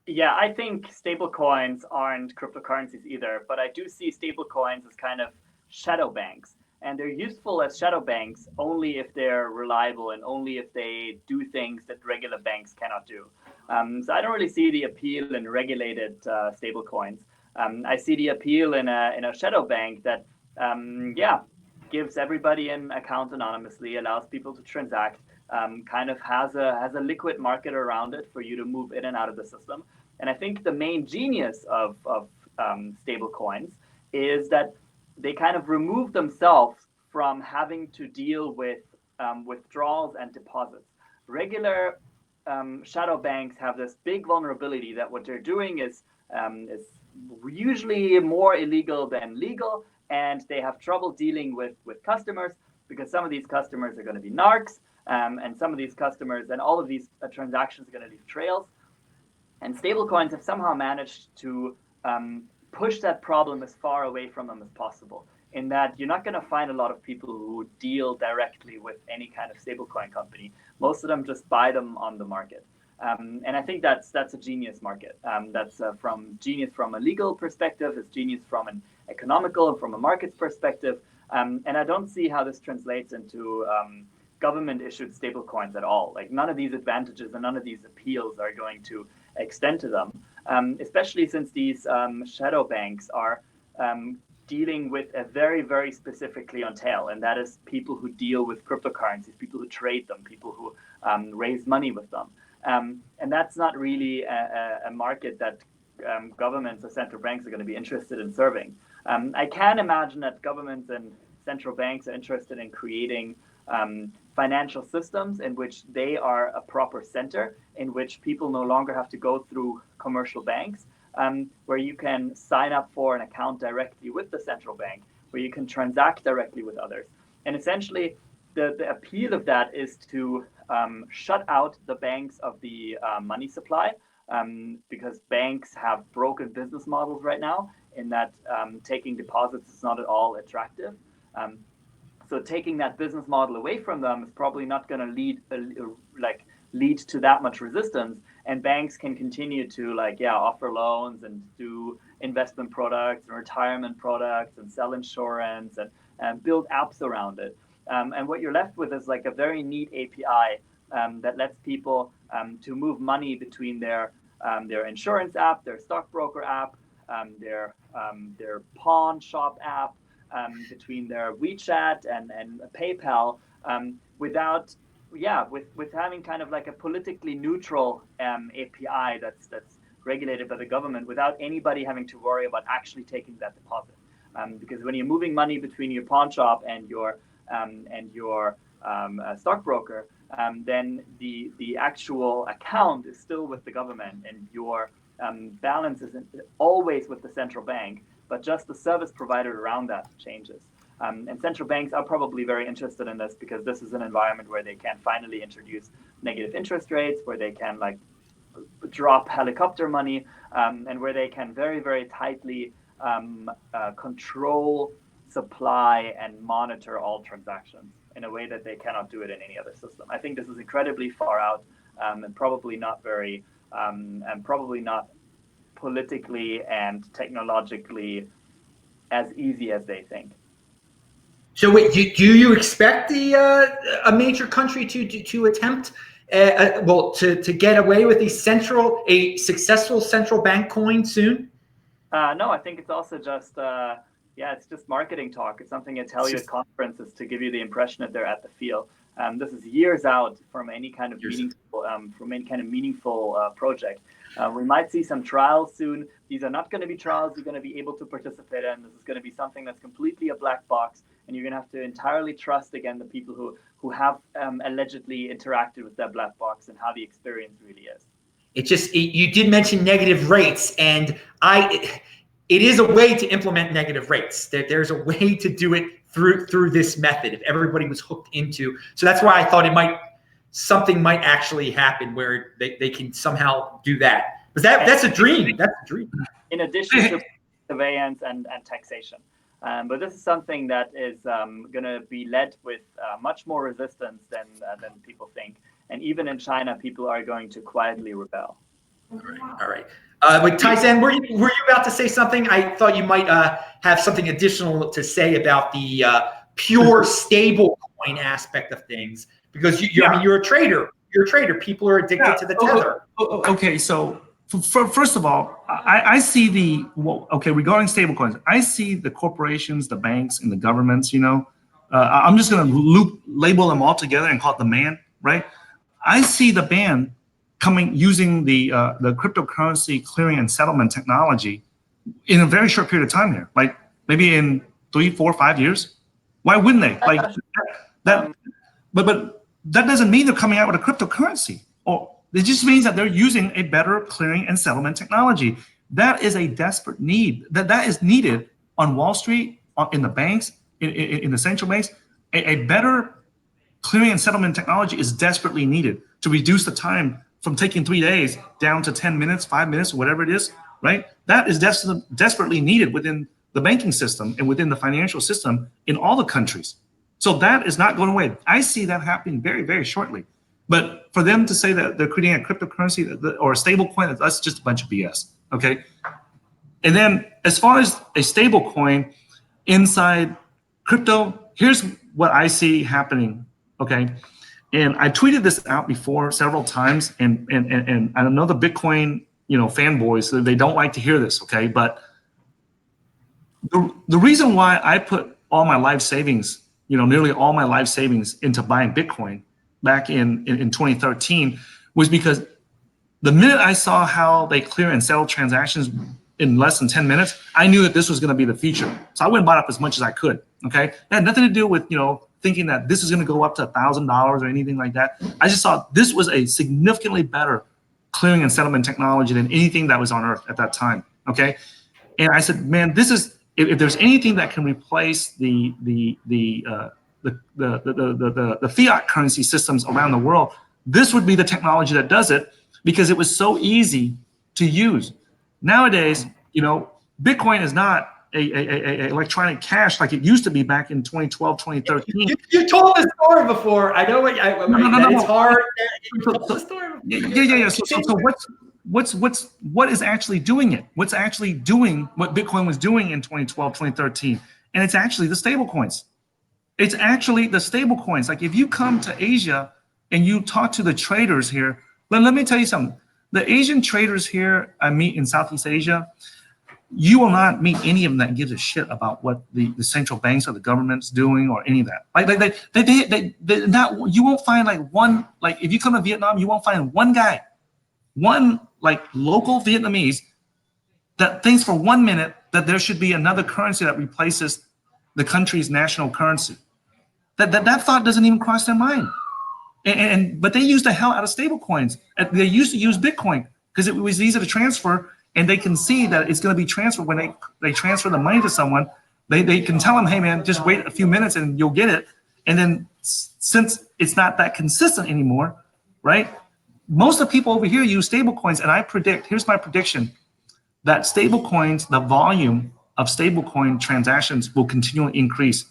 Yeah, I think stablecoins aren't cryptocurrencies either, but I do see stablecoins as kind of shadow banks. And they're useful as shadow banks only if they're reliable and only if they do things that regular banks cannot do. So I don't really see the appeal in regulated stablecoins. I see the appeal in a shadow bank that, gives everybody an account anonymously, allows people to transact, kind of has a liquid market around it for you to move in and out of the system. And I think the main genius of stablecoins is that they kind of remove themselves from having to deal with withdrawals and deposits. Regular shadow banks have this big vulnerability that what they're doing is usually more illegal than legal, and they have trouble dealing with customers because some of these customers are going to be narcs, and some of these customers and all of these transactions are going to leave trails. And stablecoins have somehow managed to push that problem as far away from them as possible, in that you're not going to find a lot of people who deal directly with any kind of stablecoin company. Most of them just buy them on the market. And I think that's a genius market. That's from genius from a legal perspective, it's genius from an economical and from a markets perspective. And I don't see how this translates into government issued stablecoins at all. Like none of these advantages and none of these appeals are going to extend to them. Especially since these shadow banks are dealing with a very, very specific clientele, and that is people who deal with cryptocurrencies, people who trade them, people who raise money with them. And that's not really a market that governments or central banks are going to be interested in serving. I can imagine that governments and central banks are interested in creating financial systems in which they are a proper center, in which people no longer have to go through commercial banks, where you can sign up for an account directly with the central bank, where you can transact directly with others. And essentially, the appeal of that is to shut out the banks of the money supply, because banks have broken business models right now in that taking deposits is not at all attractive. So taking that business model away from them is probably not going to lead to that much resistance, and banks can continue to offer loans and do investment products and retirement products and sell insurance and build apps around it. And what you're left with is like a very neat API that lets people to move money between their insurance app, their stockbroker app, their pawn shop app, between their WeChat and PayPal, with having kind of like a politically neutral API that's regulated by the government without anybody having to worry about actually taking that deposit. Because when you're moving money between your pawn shop and your stockbroker, then the actual account is still with the government, and your balance is always with the central bank, but just the service provider around that changes. And central banks are probably very interested in this because this is an environment where they can finally introduce negative interest rates, where they can drop helicopter money, and where they can very, very tightly control, supply, and monitor all transactions in a way that they cannot do it in any other system. I think this is incredibly far out, and probably not very, and probably not politically and technologically as easy as they think. So wait, do you expect a major country to attempt to get away with a successful central bank coin soon? No, I think it's also just it's just marketing talk. It's something I tell you at conferences to give you the impression that they're at the feel. This is years out from any kind of meaningful project. We might see some trials soon. These are not going to be trials you're going to be able to participate in. This is going to be something that's completely a black box, and you're going to have to entirely trust again the people who have allegedly interacted with that black box and how the experience really is. You did mention negative rates, and it is a way to implement negative rates. There's a way to do it through this method if everybody was hooked into. So that's why I thought something might actually happen where they can somehow do that. But that's a dream. That's a dream. In addition to surveillance and taxation. But this is something that is going to be led with much more resistance than people think. And even in China, people are going to quietly rebel. All right. But Tai Zen, were you about to say something? I thought you might have something additional to say about the pure stable coin aspect of things, because I mean, you're a trader. You're a trader. People are addicted to the tether. Okay, so first of all, I see regarding stablecoins, I see the corporations, the banks, and the governments. I'm just going to label them all together and call it the man, right? I see the ban using the cryptocurrency clearing and settlement technology in a very short period of time here, like maybe in 3, 4, 5 years. Why wouldn't they? Like that, but that doesn't mean they're coming out with a cryptocurrency. Or it just means that they're using a better clearing and settlement technology. That is a desperate need. That is needed on Wall Street, in the banks, in the central banks. A better clearing and settlement technology is desperately needed to reduce the time from taking 3 days down to 10 minutes, 5 minutes, or whatever it is, right? That is desperately needed within the banking system and within the financial system in all the countries. So that is not going away. I see that happening very, very shortly. But for them to say that they're creating a cryptocurrency or a stable coin, that's just a bunch of BS, okay? And then as far as a stable coin inside crypto, here's what I see happening, okay? And I tweeted this out before several times, and I know the Bitcoin, fanboys, they don't like to hear this, okay? But the reason why I put all my life savings, nearly all my life savings into buying Bitcoin back in 2013 was because the minute I saw how they clear and settle transactions in less than 10 minutes, I knew that this was going to be the future. So I went and bought up as much as I could, okay? It had nothing to do with, thinking that this is going to go up to $1,000 or anything like that. I just thought this was a significantly better clearing and settlement technology than anything that was on earth at that time, okay? And I said, man, this is, if there's anything that can replace the fiat currency systems around the world, this would be the technology that does it, because it was so easy to use. Nowadays, Bitcoin is not a electronic cash like it used to be back in 2012, 2013. You told the story before. I know it's hard. You told the story before. Yeah. So what is actually doing it? What's actually doing what Bitcoin was doing in 2012, 2013? And it's actually the stable coins. It's actually the stable coins. Like if you come to Asia and you talk to the traders here, let me tell you something. The Asian traders here I meet in Southeast Asia, you will not meet any of them that gives a shit about what the central banks or the government's doing or any of that. They not. You won't find one. If you come to Vietnam, you won't find one guy, one local Vietnamese that thinks for 1 minute that there should be another currency that replaces the country's national currency. That thought doesn't even cross their mind. But they use the hell out of stable coins. They used to use Bitcoin because it was easy to transfer, and they can see that it's going to be transferred when they transfer the money to someone. They can tell them, hey man, just wait a few minutes and you'll get it. And then since it's not that consistent anymore, right? Most of the people over here use stable coins, and I predict, here's my prediction, that stable coins, the volume of stable coin transactions will continually increase,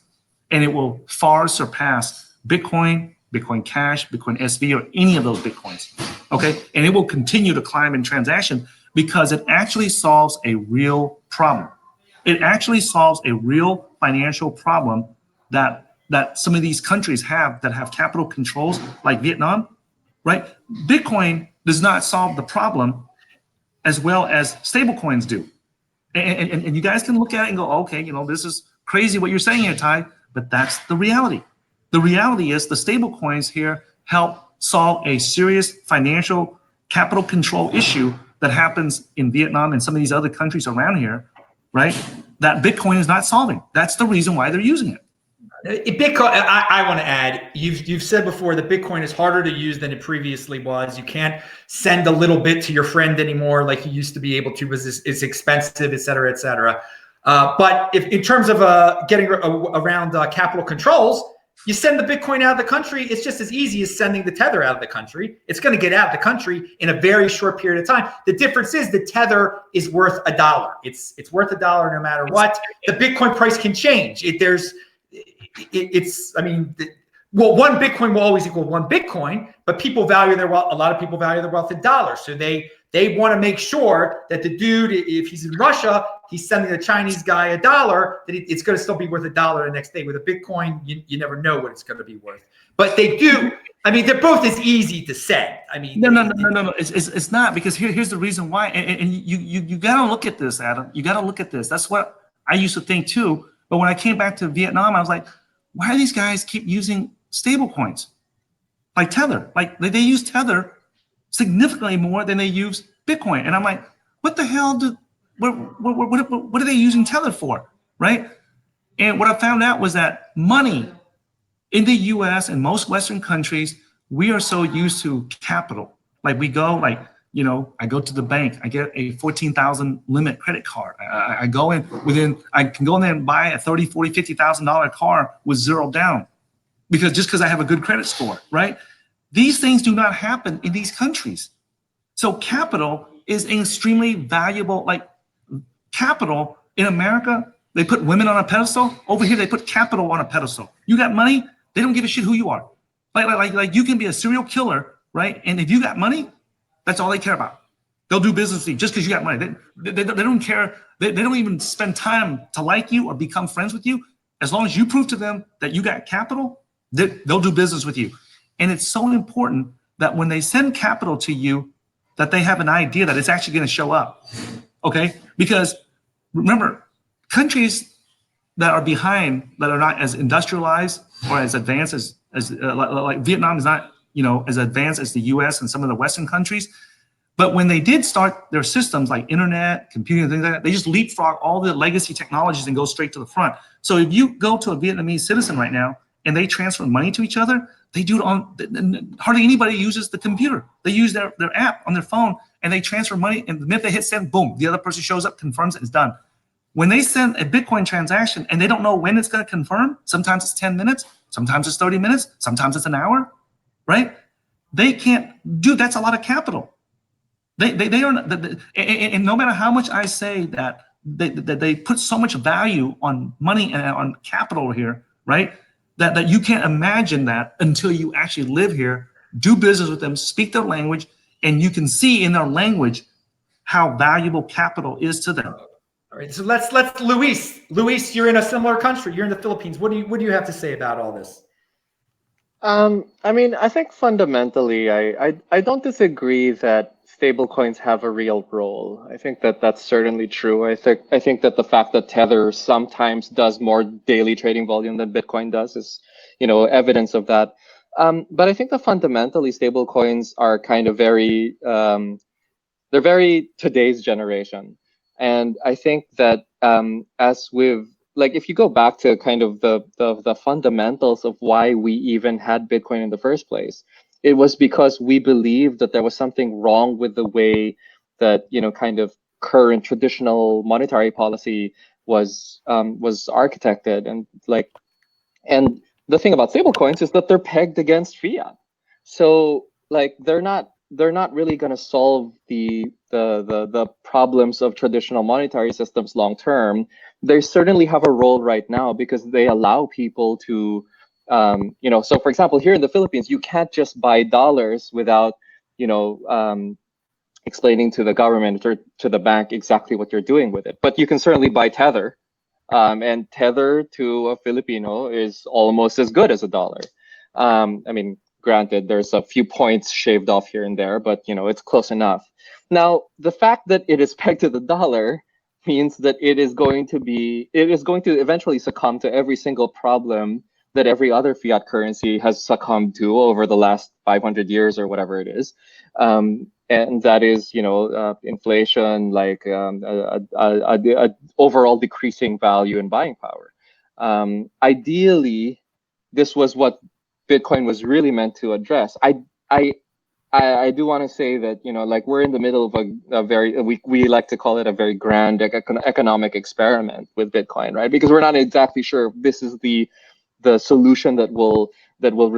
and it will far surpass Bitcoin, Bitcoin Cash, Bitcoin SV, or any of those Bitcoins, okay? And it will continue to climb in transaction because it actually solves a real problem. It actually solves a real financial problem that some of these countries have that have capital controls, like Vietnam, right? Bitcoin does not solve the problem as well as stablecoins do. And you guys can look at it and go, okay, this is crazy what you're saying here, Tai, but that's the reality. The reality is the stablecoins here help solve a serious financial capital control issue that happens in Vietnam and some of these other countries around here, right? That Bitcoin is not solving. That's the reason why they're using it. Bitcoin, I want to add, you've said before that Bitcoin is harder to use than it previously was. You can't send a little bit to your friend anymore like you used to be able to, because it's expensive, et cetera, et cetera. But if in terms of getting around capital controls, you send the Bitcoin out of the country, it's just as easy as sending the Tether out of the country. It's going to get out of the country in a very short period of time. The difference is the Tether is worth $1. It's worth $1 no matter what. The Bitcoin price can change. One Bitcoin will always equal one Bitcoin, but people value their wealth. A lot of people value their wealth in dollars. So they want to make sure that the dude, if he's in Russia, he's sending the Chinese guy $1, that it's going to still be worth $1 the next day. With a Bitcoin, you never know what it's going to be worth. But they do. I mean, they're both as easy to send. I mean, no. It's not, because here's the reason why. And you got to look at this, Adam. You got to look at this. That's what I used to think too. But when I came back to Vietnam, I was like, why do these guys keep using stable coins like Tether? Like they use Tether significantly more than they use Bitcoin. And I'm like, what the hell what are they using Tether for, right? And what I found out was that money in the US and most Western countries, we are so used to capital. Like we go, I go to the bank, I get a 14,000 limit credit card. I go in I can go in there and buy a $30,000, $40,000, $50,000 car with zero down, because I have a good credit score, right? These things do not happen in these countries. So capital is extremely valuable. Like capital in America, they put women on a pedestal. Over here, they put capital on a pedestal. You got money, they don't give a shit who you are. Like you can be a serial killer, right? And if you got money, that's all they care about. They'll do business with you just because you got money. They don't care. They don't even spend time to like you or become friends with you. As long as you prove to them that you got capital, they'll do business with you. And it's so important that when they send capital to you, that they have an idea that it's actually going to show up. Okay? Because remember, countries that are behind, that are not as industrialized or as advanced as like Vietnam is not, as advanced as the US and some of the Western countries. But when they did start their systems like internet, computing, and things like that, they just leapfrog all the legacy technologies and go straight to the front. So if you go to a Vietnamese citizen right now and they transfer money to each other, they do it on, hardly anybody uses the computer. They use their app on their phone and they transfer money, and the minute they hit send, boom, the other person shows up, confirms it, it's done. When they send a Bitcoin transaction and they don't know when it's going to confirm, sometimes it's 10 minutes, sometimes it's 30 minutes, sometimes it's an hour, right? They can't do, that's a lot of capital. They are not, and no matter how much I say that they put so much value on money and on capital here, right? That you can't imagine that until you actually live here, do business with them, speak their language, and you can see in their language how valuable capital is to them. All right, so let's Luis, you're in a similar country. You're in the Philippines. What do you have to say about all this? I mean, I think fundamentally, I don't disagree that stablecoins have a real role. I think that that's certainly true. I think that the fact that Tether sometimes does more daily trading volume than Bitcoin does is, evidence of that. But I think that fundamentally stablecoins are kind of very, they're very today's generation. And I think that as we've, like, if you go back to kind of the fundamentals of why we even had Bitcoin in the first place, it was because we believed that there was something wrong with the way that, kind of current traditional monetary policy was architected. And the thing about stablecoins is that they're pegged against fiat. So like they're not really going to solve the problems of traditional monetary systems long term. They certainly have a role right now because they allow people to, so for example, here in the Philippines, you can't just buy dollars without, explaining to the government or to the bank exactly what you're doing with it. But you can certainly buy Tether, and Tether to a Filipino is almost as good as a dollar. I mean, granted, there's a few points shaved off here and there, but it's close enough. Now, the fact that it is pegged to the dollar means that it is going to eventually succumb to every single problem that every other fiat currency has succumbed to over the last 500 years or whatever it is. And that is, inflation, like a overall decreasing value and buying power. Ideally, this was what Bitcoin was really meant to address. I do want to say that, like we're in the middle of a very, we like to call it a very grand economic experiment with Bitcoin, right? Because we're not exactly sure if this is the solution that will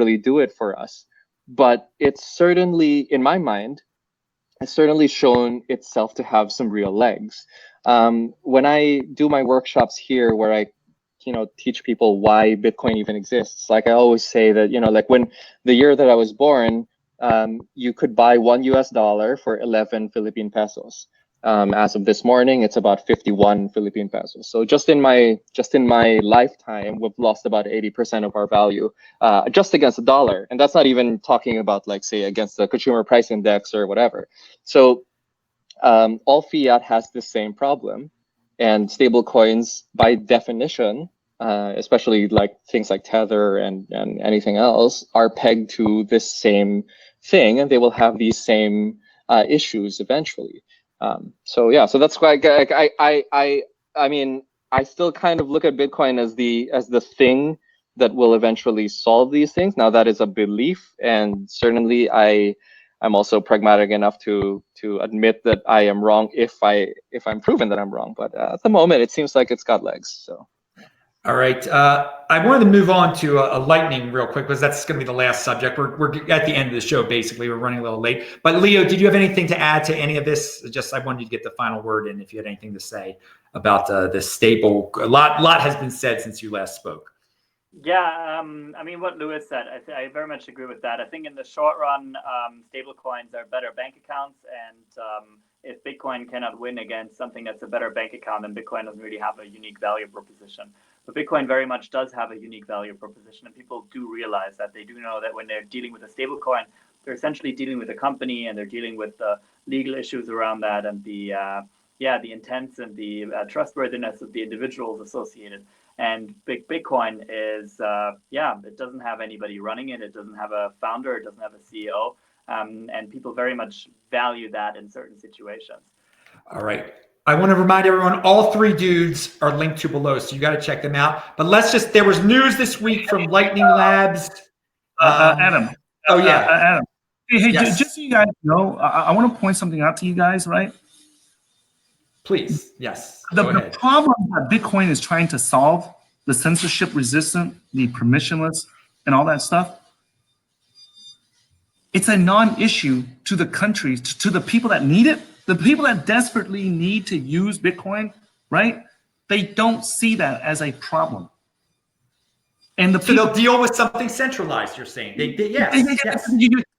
really do it for us. But it's certainly, in my mind, it's certainly shown itself to have some real legs. When I do my workshops here, where I teach people why Bitcoin even exists, like I always say that, like when the year that I was born, you could buy $1 for 11 Philippine pesos. As of this morning, it's about 51 Philippine pesos. So just in my lifetime, we've lost about 80% of our value just against the dollar. And that's not even talking about, like, say, against the consumer price index or whatever. So all fiat has the same problem, and stable coins, by definition, especially like things like Tether and anything else, are pegged to this same thing, and they will have these same issues eventually. So yeah, so that's why I mean, I still kind of look at Bitcoin as the thing that will eventually solve these things. Now, that is a belief, and certainly I'm also pragmatic enough to admit that I am wrong if I'm proven that I'm wrong. But at the moment, it seems like it's got legs. So. All right. I wanted to move on to a lightning real quick, because that's going to be the last subject. We're at the end of the show, basically. We're running a little late. But Leo, did you have anything to add to any of this? Just, I wanted you to get the final word in if you had anything to say about this stable. A lot has been said since you last spoke. Yeah, I mean, what Lewis said, I very much agree with that. I think in the short run, stable coins are better bank accounts, and if Bitcoin cannot win against something that's a better bank account, then Bitcoin doesn't really have a unique value proposition. But Bitcoin very much does have a unique value proposition, and people do realize that. They do know that when they're dealing with a stable coin, they're essentially dealing with a company, and they're dealing with the legal issues around that, and the intents and the trustworthiness of the individuals associated. And Bitcoin is, it doesn't have anybody running it. It doesn't have a founder. It doesn't have a CEO. And people very much value that in certain situations. All right. I want to remind everyone, all three dudes are linked to below, so you got to check them out. But there was news this week from Lightning Labs. Adam. Oh, yeah. Adam. Hey, yes. Just so you guys know, I want to point something out to you guys, right? Please, yes. The problem that Bitcoin is trying to solve, the censorship resistant, the permissionless, and all that stuff, it's a non-issue to the countries, to the people that need it. The people that desperately need to use Bitcoin, right? They don't see that as a problem. And so they'll deal with something centralized, you're saying? Yes.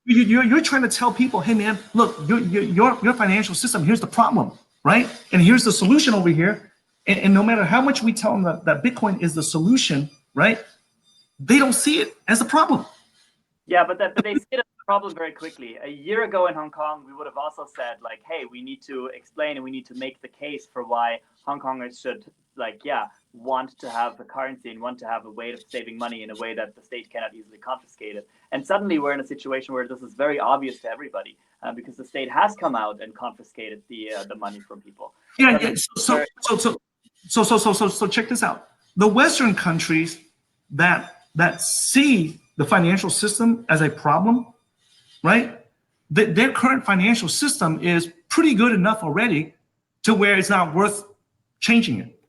You're trying to tell people, hey man, look, your financial system, here's the problem, right? And here's the solution over here. And no matter how much we tell them that Bitcoin is the solution, right? They don't see it as a problem. Yeah, but they see it as a problem very quickly. A year ago in Hong Kong, we would have also said, like, hey, we need to explain and we need to make the case for why Hong Kongers should, want to have a currency and want to have a way of saving money in a way that the state cannot easily confiscate it. And suddenly we're in a situation where this is very obvious to everybody because the state has come out and confiscated the money from people. Yeah. So check this out. The Western countries that see the financial system as a problem, right? Their current financial system is pretty good enough already to where it's not worth changing it.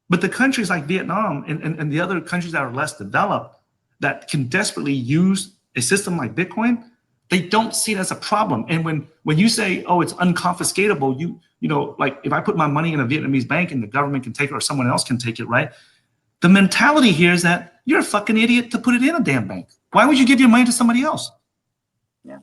But the countries like Vietnam and the other countries that are less developed that can desperately use a system like Bitcoin, they don't see it as a problem. And when you say, oh, it's unconfiscatable, you know, like if I put my money in a Vietnamese bank and the government can take it or someone else can take it, right? The mentality here is that you're a fucking idiot to put it in a damn bank. Why would you give your money to somebody else? Yeah.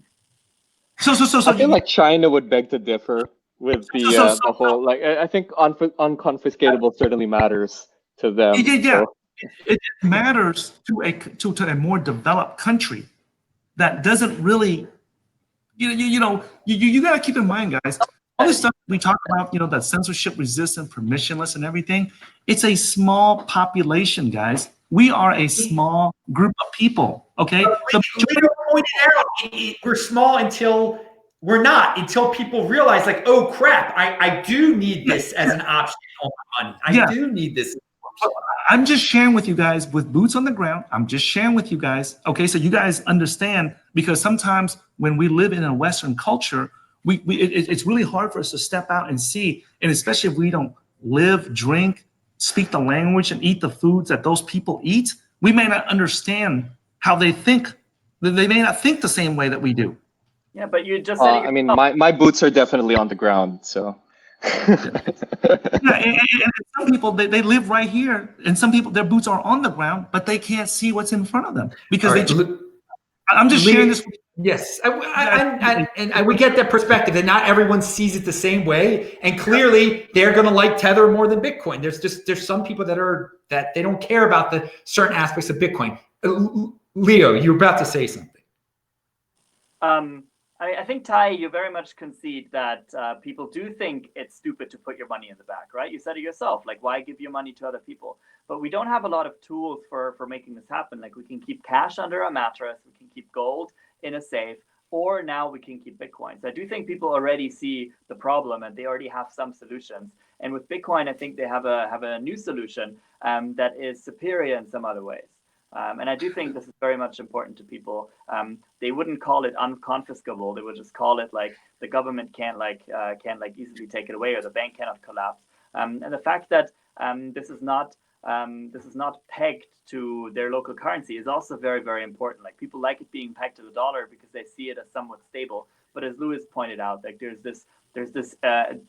I feel like China would beg to differ with the whole, like, I think unconfiscatable certainly matters to them. Yeah. So. It matters to a more developed country that doesn't really, you got to keep in mind, guys, all this stuff we talk about, that censorship resistant, permissionless and everything, it's a small population, guys. We are a small group of people, okay? Leo pointed out we're small until we're not, until people realize, like, oh crap, I do need this as an option on my money. I do need this. I'm just sharing with you guys with boots on the ground. I'm just sharing with you guys. Okay, so you guys understand, because sometimes when we live in a Western culture, it's really hard for us to step out and see, and especially if we don't live, drink, speak the language, and eat the foods that those people eat, we may not understand how they think. They may not think the same way that we do. Yeah, but you just said I mean, my boots are definitely on the ground, so. And some people they live right here, and some people their boots are on the ground, but they can't see what's in front of them because I'm just sharing this. Yes, and we get that perspective that not everyone sees it the same way, and clearly they're going to like Tether more than Bitcoin. There's some people that they don't care about the certain aspects of Bitcoin. Leo, you were about to say something. I think, Tai, you very much concede that people do think it's stupid to put your money in the bank, right? You said it yourself, like, why give your money to other people? But we don't have a lot of tools for making this happen. Like, we can keep cash under a mattress, we can keep gold in a safe, or now we can keep Bitcoin. So I do think people already see the problem and they already have some solutions. And with Bitcoin, I think they have a new solution that is superior in some other ways. And I do think this is very much important to people. They wouldn't call it unconfiscable. They would just call it like the government can't easily take it away, or the bank cannot collapse. And the fact that this is not pegged to their local currency is also very, very important. Like, people like it being pegged to the dollar because they see it as somewhat stable. But as Louis pointed out, like, there's this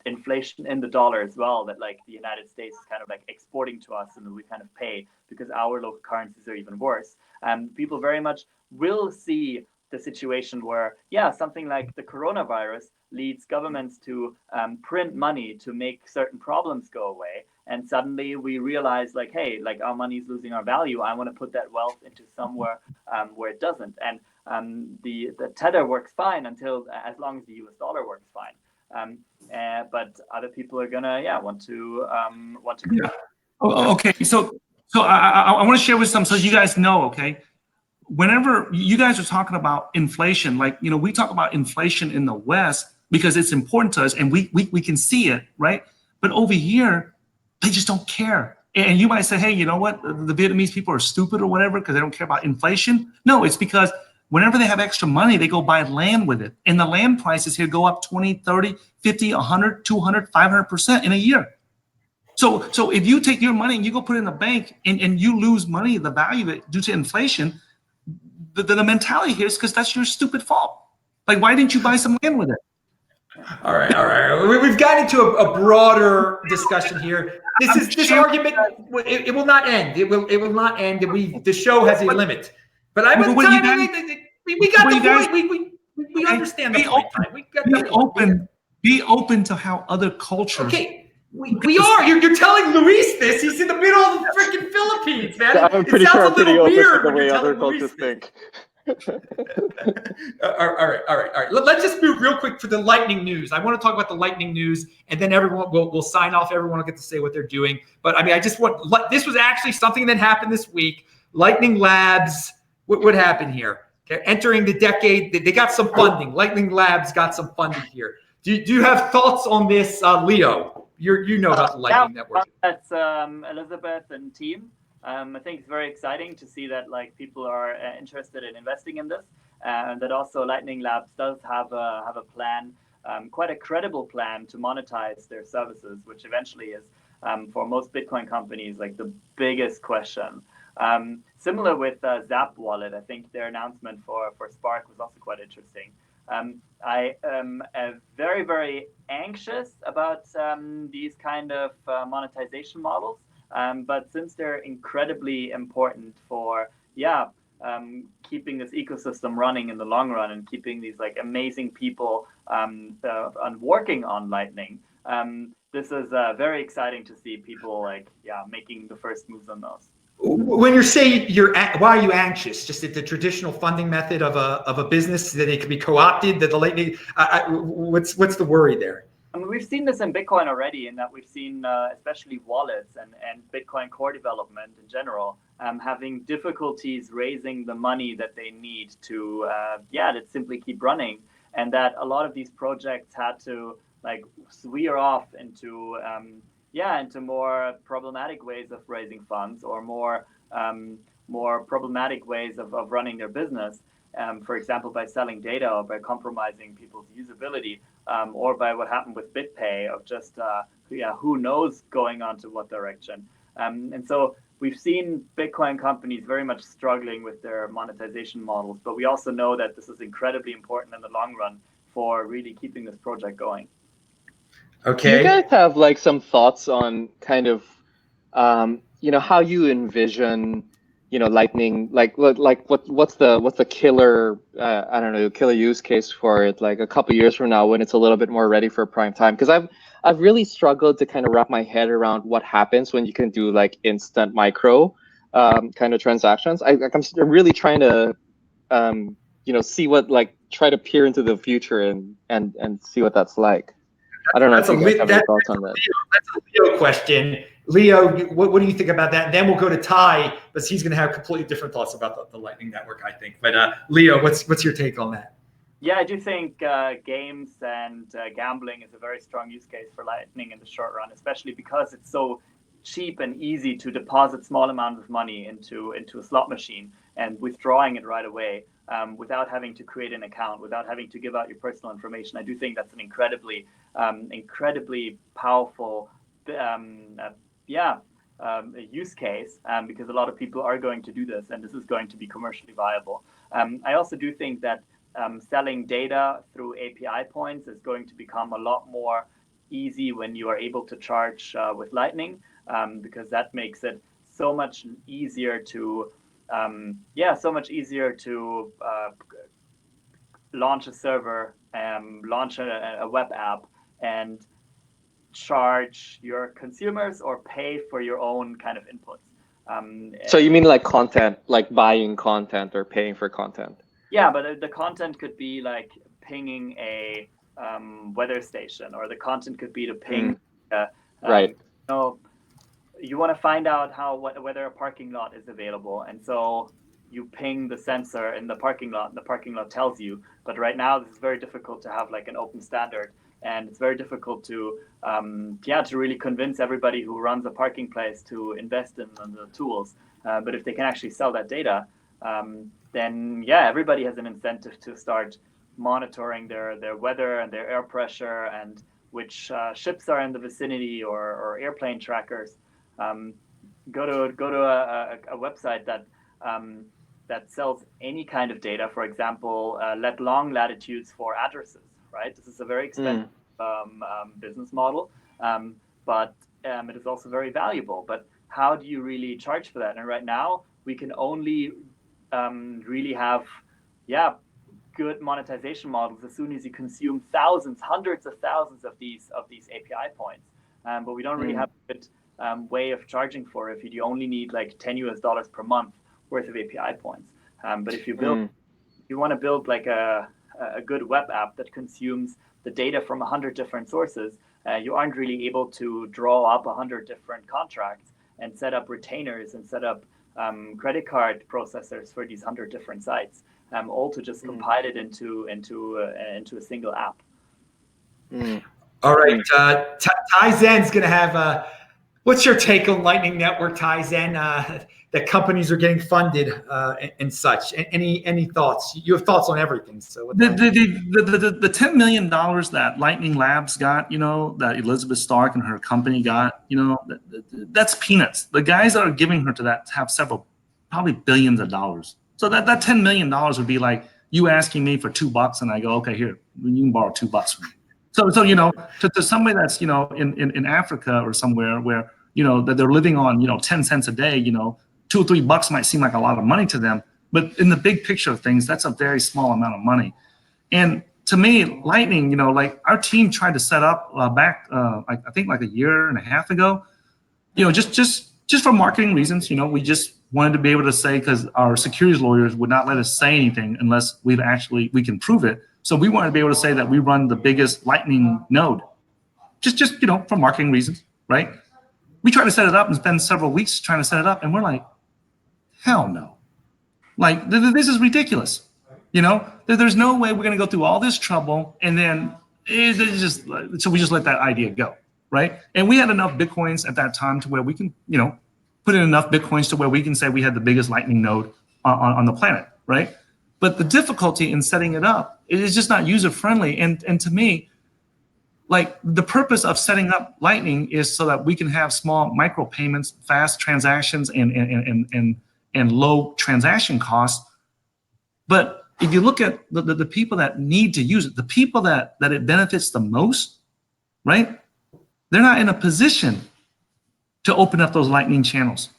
inflation in the dollar as well, that like the United States is kind of like exporting to us, and we kind of pay because our local currencies are even worse. People very much will see the situation where, something like the coronavirus leads governments to print money to make certain problems go away. And suddenly we realize, like, hey, like, our money is losing our value. I want to put that wealth into somewhere where it doesn't. And the tether works fine as long as the US dollar works fine. But other people are gonna want to. Okay, so I want to share with some, so you guys know. Okay, whenever you guys are talking about inflation, like, we talk about inflation in the West because it's important to us and we can see it, right? But over here, they just don't care. And you might say, hey, you know what? The Vietnamese people are stupid or whatever because they don't care about inflation. No, it's because whenever they have extra money, they go buy land with it. And the land prices here go up 20, 30, 50, 100, 200, 500% in a year. So if you take your money and you go put it in a bank and you lose money, the value of it due to inflation, the mentality here is because that's your stupid fault. Like, why didn't you buy some land with it? All right. We've gotten into a broader discussion here. This argument, it will not end. It will not end. The show has a limit. But I was we got the point. We understand the point. Be open to how other cultures. Okay, we are. You're telling Luis this. He's in the middle of the freaking Philippines, man. I'm pretty sure I'm pretty open to the way other cultures think. All right. Let's just move real quick to the lightning news. I want to talk about the lightning news, and then everyone will sign off. Everyone will get to say what they're doing. But I mean, this was actually something that happened this week. Lightning Labs. What happened here? Okay, entering the decade, they got some funding. Lightning Labs got some funding here. Do you have thoughts on this, Leo? You know about the Lightning Network. That's Elizabeth and team. I think it's very exciting to see that like people are interested in investing in this, and that also Lightning Labs does have a plan, quite a credible plan to monetize their services, which eventually is for most Bitcoin companies like the biggest question. Similar with Zap Wallet, I think their announcement for Spark was also quite interesting. I am very, very anxious about these kind of monetization models, but since they're incredibly important for keeping this ecosystem running in the long run and keeping these like amazing people and working on Lightning. This is very exciting to see people like making the first moves on those. When you're saying why are you anxious? Just that the traditional funding method of a business, that it could be co-opted, that the Lightning. What's the worry there? I mean, we've seen this in Bitcoin already, in that we've seen especially wallets and Bitcoin core development in general having difficulties raising the money that they need to simply keep running, and that a lot of these projects had to like veer off into into more problematic ways of raising funds, or more problematic ways of running their business. For example, by selling data, or by compromising people's usability, or by what happened with BitPay of just who knows going on to what direction. And so we've seen Bitcoin companies very much struggling with their monetization models, but we also know that this is incredibly important in the long run for really keeping this project going. Okay. Do you guys have like some thoughts on kind of, how you envision, Lightning, like what's the killer, killer use case for it, like a couple years from now when it's a little bit more ready for prime time? Because I've really struggled to kind of wrap my head around what happens when you can do like instant micro kind of transactions. I'm really trying to, see what, like, try to peer into the future and see what that's like. I don't know if you guys have any thoughts on that. That's a Leo question. Leo, what do you think about that? And then we'll go to Tai, but he's going to have completely different thoughts about the Lightning Network, I think. But Leo, what's your take on that? Yeah, I do think games and gambling is a very strong use case for Lightning in the short run, especially because it's so cheap and easy to deposit small amounts of money into a slot machine and withdrawing it right away without having to create an account, without having to give out your personal information. I do think that's an incredibly powerful use case because a lot of people are going to do this, and this is going to be commercially viable. I also do think that selling data through API points is going to become a lot more easy when you are able to charge with Lightning, because that makes it so much easier to launch a server, launch a web app, and charge your consumers or pay for your own kind of inputs. So you mean like content, like buying content or paying for content? Yeah, but the content could be like pinging a weather station, or the content could be to ping. Right. You want to find out whether a parking lot is available, and so you ping the sensor in the parking lot, and the parking lot tells you. But right now, this is very difficult to have like an open standard, and it's very difficult to really convince everybody who runs a parking place to invest in the tools. But if they can actually sell that data, then everybody has an incentive to start monitoring their weather and their air pressure and which ships are in the vicinity, or airplane trackers. Go to a website that sells any kind of data. For example, long latitudes for addresses. Right, this is a very expensive business model, but it is also very valuable. But how do you really charge for that? And right now, we can only really have good monetization models as soon as you consume hundreds of thousands of these API points. But we don't really have a good way of charging for it if you only need like $10 per month worth of API points. But if you want to build like a good web app that consumes the data from 100 different sources, you aren't really able to draw up 100 different contracts and set up retainers and set up credit card processors for these 100 different sites, all to just compile it into a single app. All right, Tai Zen's going to have. What's your take on Lightning Network, Tai Zen? That companies are getting funded and such. Any thoughts? You have thoughts on everything. So the $10 million that Lightning Labs got, that Elizabeth Stark and her company got, that's peanuts. The guys that are giving her to that have probably billions of dollars. So that $10 million would be like you asking me for $2, and I go, okay, here, you can borrow $2 from me. So to somebody that's in Africa or somewhere where that they're living on 10 cents a day, $2 or $3 might seem like a lot of money to them, But in the big picture of things, that's a very small amount of money. And to me, Lightning, you know, like our team tried to set up back, I think like a year and a half ago, you know, just for marketing reasons, you know, we just wanted to be able to say, because our securities lawyers would not let us say anything unless we can prove it. So we wanted to be able to say that we run the biggest Lightning node, just you know, for marketing reasons, right? We tried to set it up and spend several weeks trying to set it up, and we're like, hell no. Like, this is ridiculous. You know, there's no way we're going to go through all this trouble and then so we just let that idea go, right? And we had enough Bitcoins at that time to where we can, you know, put in enough Bitcoins to where we can say we had the biggest Lightning node on the planet, right? But the difficulty in setting it up is just not user friendly. And to me, like the purpose of setting up Lightning is so that we can have small micro payments, fast transactions, and low transaction costs. But if you look at the people that need to use it, the people that it benefits the most, right? They're not in a position to open up those Lightning channels.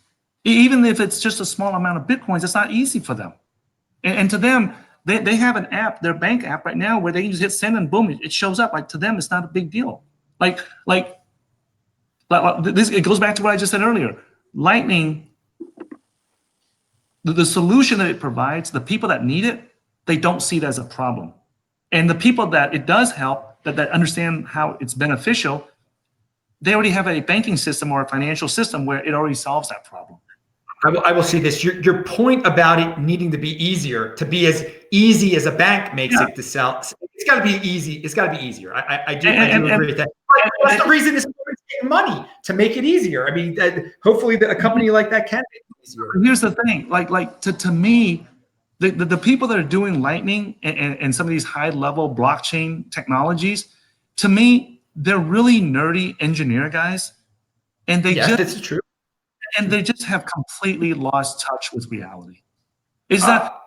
Even if it's just a small amount of Bitcoins, it's not easy for them. And to them, they have an app, their bank app right now, where they can just hit send and boom, it shows up. Like to them, it's not a big deal. Like this, it goes back to what I just said earlier. Lightning, the solution that it provides, the people that need it, they don't see it as a problem. And the people that it does help, that understand how it's beneficial, they already have a banking system or a financial system where it already solves that problem. I will see this. Your point about it needing to be easier, to be as easy as a bank makes it to sell. It's got to be easy. It's got to be easier. I do agree with that. That's the reason it's getting money, to make it easier. I mean, hopefully a company like that can make it easier. Here's the thing. Like to me, the people that are doing Lightning and some of these high level blockchain technologies, to me, they're really nerdy engineer guys, and that's true. And they just have completely lost touch with reality. Is that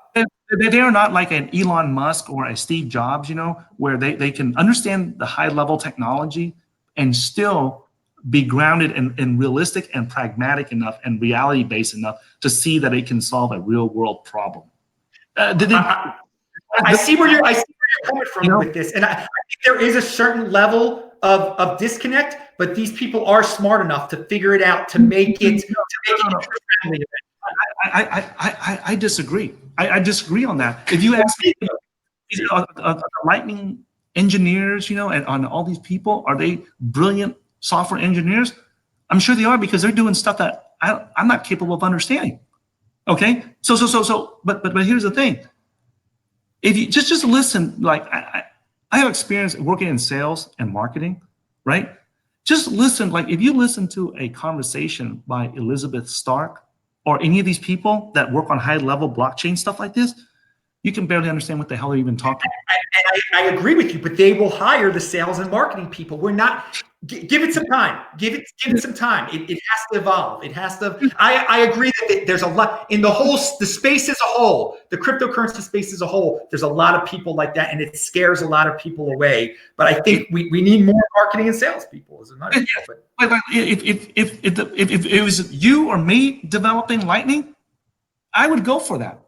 they are not like an Elon Musk or a Steve Jobs, you know, where they can understand the high level technology and still be grounded and realistic and pragmatic enough and reality based enough to see that it can solve a real world problem. I see where you're coming from with this, and I think there is a certain level of disconnect, but these people are smart enough to figure it out to make it friendly. I disagree. I disagree on that. If you ask me, Lightning engineers, you know, and on all these people, are they brilliant software engineers? I'm sure they are, because they're doing stuff that I'm not capable of understanding. Okay, but here's the thing. If you just listen, like I have experience working in sales and marketing, right? Just listen, like if you listen to a conversation by Elizabeth Stark or any of these people that work on high level blockchain stuff like this, you can barely understand what the hell they're even talking about. I agree with you, but they will hire the sales and marketing people. We're not, give it some time. Give it some time. It has to evolve. It has to. I agree that there's a lot in the space as a whole, the cryptocurrency space as a whole. There's a lot of people like that, and it scares a lot of people away. But I think we need more marketing and sales people. Is another. But if it was you or me developing Lightning, I would go for that.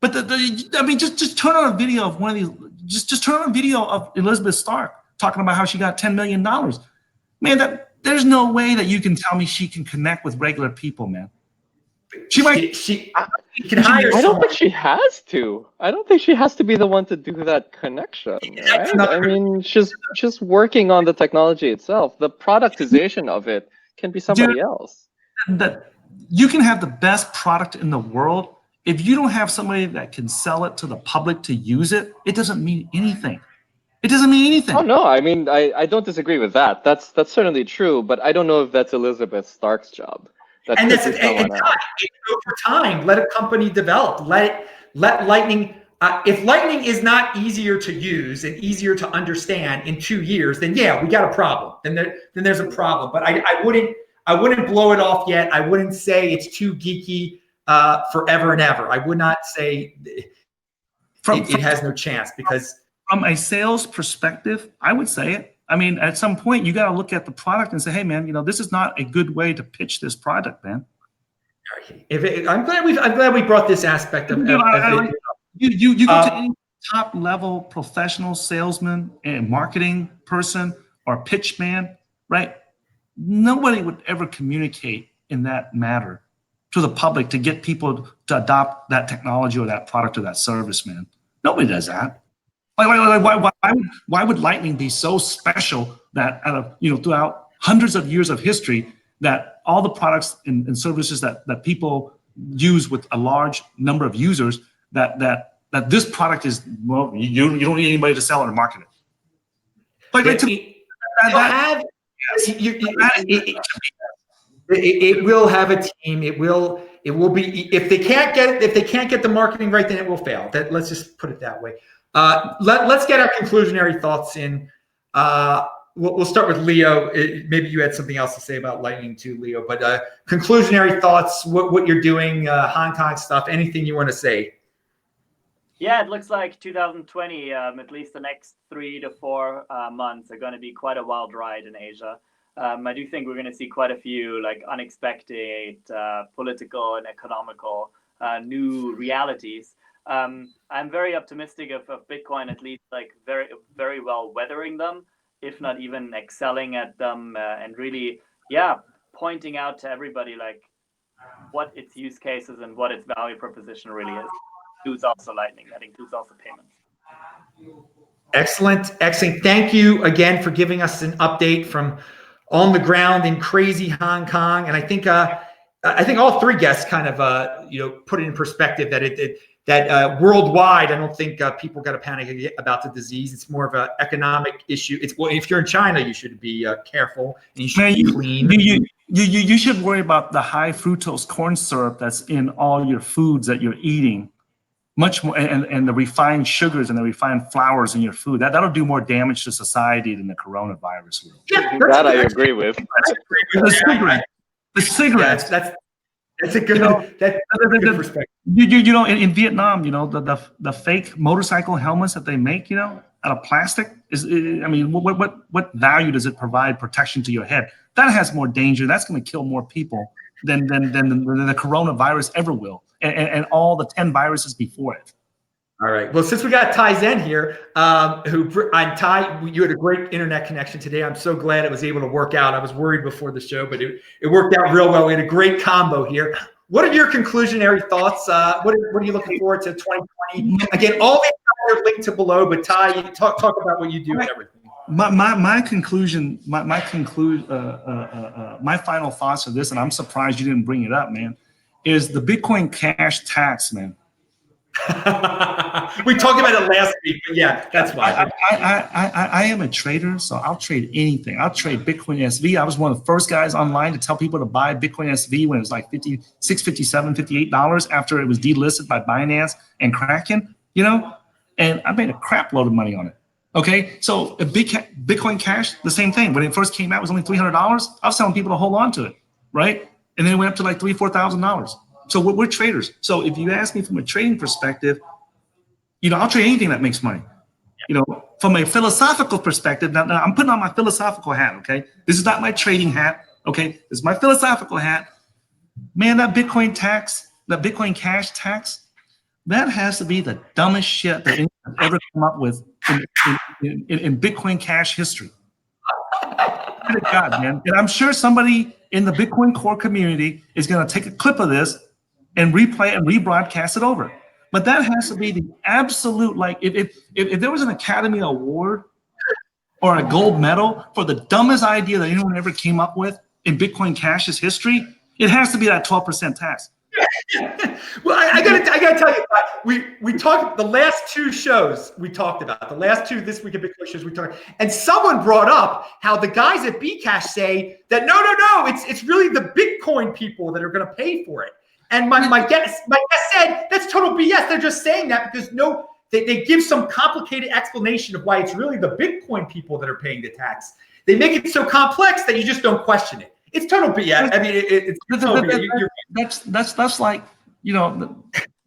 But I mean, just turn on a video of one of these. Just turn on a video of Elizabeth Stark talking about how she got $10 million. Man, there's no way that you can tell me she can connect with regular people, man. She can hire. I don't think she has to. I don't think she has to be the one to do that connection. Right? I mean, she's just working on the technology itself. The productization of it can be somebody else. That you can have the best product in the world. If you don't have somebody that can sell it to the public to use it, it doesn't mean anything. It doesn't mean anything. Oh no, I mean I don't disagree with that. That's certainly true, but I don't know if that's Elizabeth Stark's job. And that's over time. Let a company develop. Let Lightning. If Lightning is not easier to use and easier to understand in 2 years, then yeah, we got a problem. Then there's a problem. But I wouldn't blow it off yet. I wouldn't say it's too geeky forever and ever. I would not say it has no chance, because from a sales perspective, I would say it. I mean, at some point, you got to look at the product and say, hey, man, you know, this is not a good way to pitch this product, man. I'm glad we brought this aspect of You go to any top level professional salesman and marketing person or pitch man, right? Nobody would ever communicate in that matter to the public to get people to adopt that technology or that product or that service, man. Nobody does that. Why would Lightning be so special that throughout hundreds of years of history that all the products and services that people use with a large number of users that this product is, well, you don't need anybody to sell it or market it. It will have a team. It will be, if they can't get the marketing right, then it will fail. Let's just put it that way. Let's get our conclusionary thoughts in. We'll start with Leo. Maybe you had something else to say about Lightning too, Leo. But conclusionary thoughts. What you're doing, Hong Kong stuff. Anything you want to say? Yeah, it looks like 2020, at least the next 3 to 4 months, are going to be quite a wild ride in Asia. I do think we're going to see quite a few unexpected political and economical new realities. I'm very optimistic of Bitcoin, at least very, very well weathering them, if not even excelling at them, and really, pointing out to everybody what its use cases and what its value proposition really is. Includes also Lightning. That includes also payments. Excellent. Thank you again for giving us an update from on the ground in crazy Hong Kong. And I think all three guests kind of put it in perspective that worldwide, I don't think people got to panic about the disease. It's more of an economic issue. If you're in China, you should be careful and you should be clean. You should worry about the high fructose corn syrup that's in all your foods that you're eating. Much more, and the refined sugars and the refined flours in your food. That'll do more damage to society than the coronavirus will. Yeah, that I agree with. The cigarettes. That's a good. That's a good perspective. In Vietnam, the fake motorcycle helmets that they make, out of plastic what value does it provide protection to your head? That has more danger. That's going to kill more people than the coronavirus ever will. And all the 10 viruses before it. All right. Well, since we got Tai Zen here, Tai, you had a great internet connection today. I'm so glad it was able to work out. I was worried before the show, but it worked out real well. We had a great combo here. What are your conclusionary thoughts? What are you looking forward to 2020? Again, all these are linked to below, but Tai, you talk about what you do and everything. My final thoughts of this, and I'm surprised you didn't bring it up, man, is the Bitcoin Cash tax, man. We talked about it last week, but yeah, that's why. I am a trader, so I'll trade anything. I'll trade Bitcoin SV. I was one of the first guys online to tell people to buy Bitcoin SV when it was like $56, $57, $58 after it was delisted by Binance and Kraken, and I made a crap load of money on it. Okay, so Bitcoin Cash, the same thing. When it first came out, it was only $300. I was telling people to hold on to it, right? And then it went up to like $3,000, $4,000. So we're traders. So if you ask me from a trading perspective, I'll trade anything that makes money. From a philosophical perspective, now I'm putting on my philosophical hat, okay? This is not my trading hat, okay? This is my philosophical hat. Man, that Bitcoin tax, that Bitcoin Cash tax, that has to be the dumbest shit that anyone's ever come up with in Bitcoin Cash history. God, man. And I'm sure somebody in the Bitcoin core community is going to take a clip of this and replay and rebroadcast it over. But that has to be the absolute, if there was an Academy Award or a gold medal for the dumbest idea that anyone ever came up with in Bitcoin Cash's history, it has to be that 12% tax. Well, I gotta tell you, we talked the last two shows we talked about the last two This Week in Bitcoin shows we talked, and someone brought up how the guys at Bcash say that no, it's really the Bitcoin people that are going to pay for it. And my guest said that's total BS. They're just saying that because they give some complicated explanation of why it's really the Bitcoin people that are paying the tax. They make it so complex that you just don't question it. It's total BS. I mean, it's total BS. That's like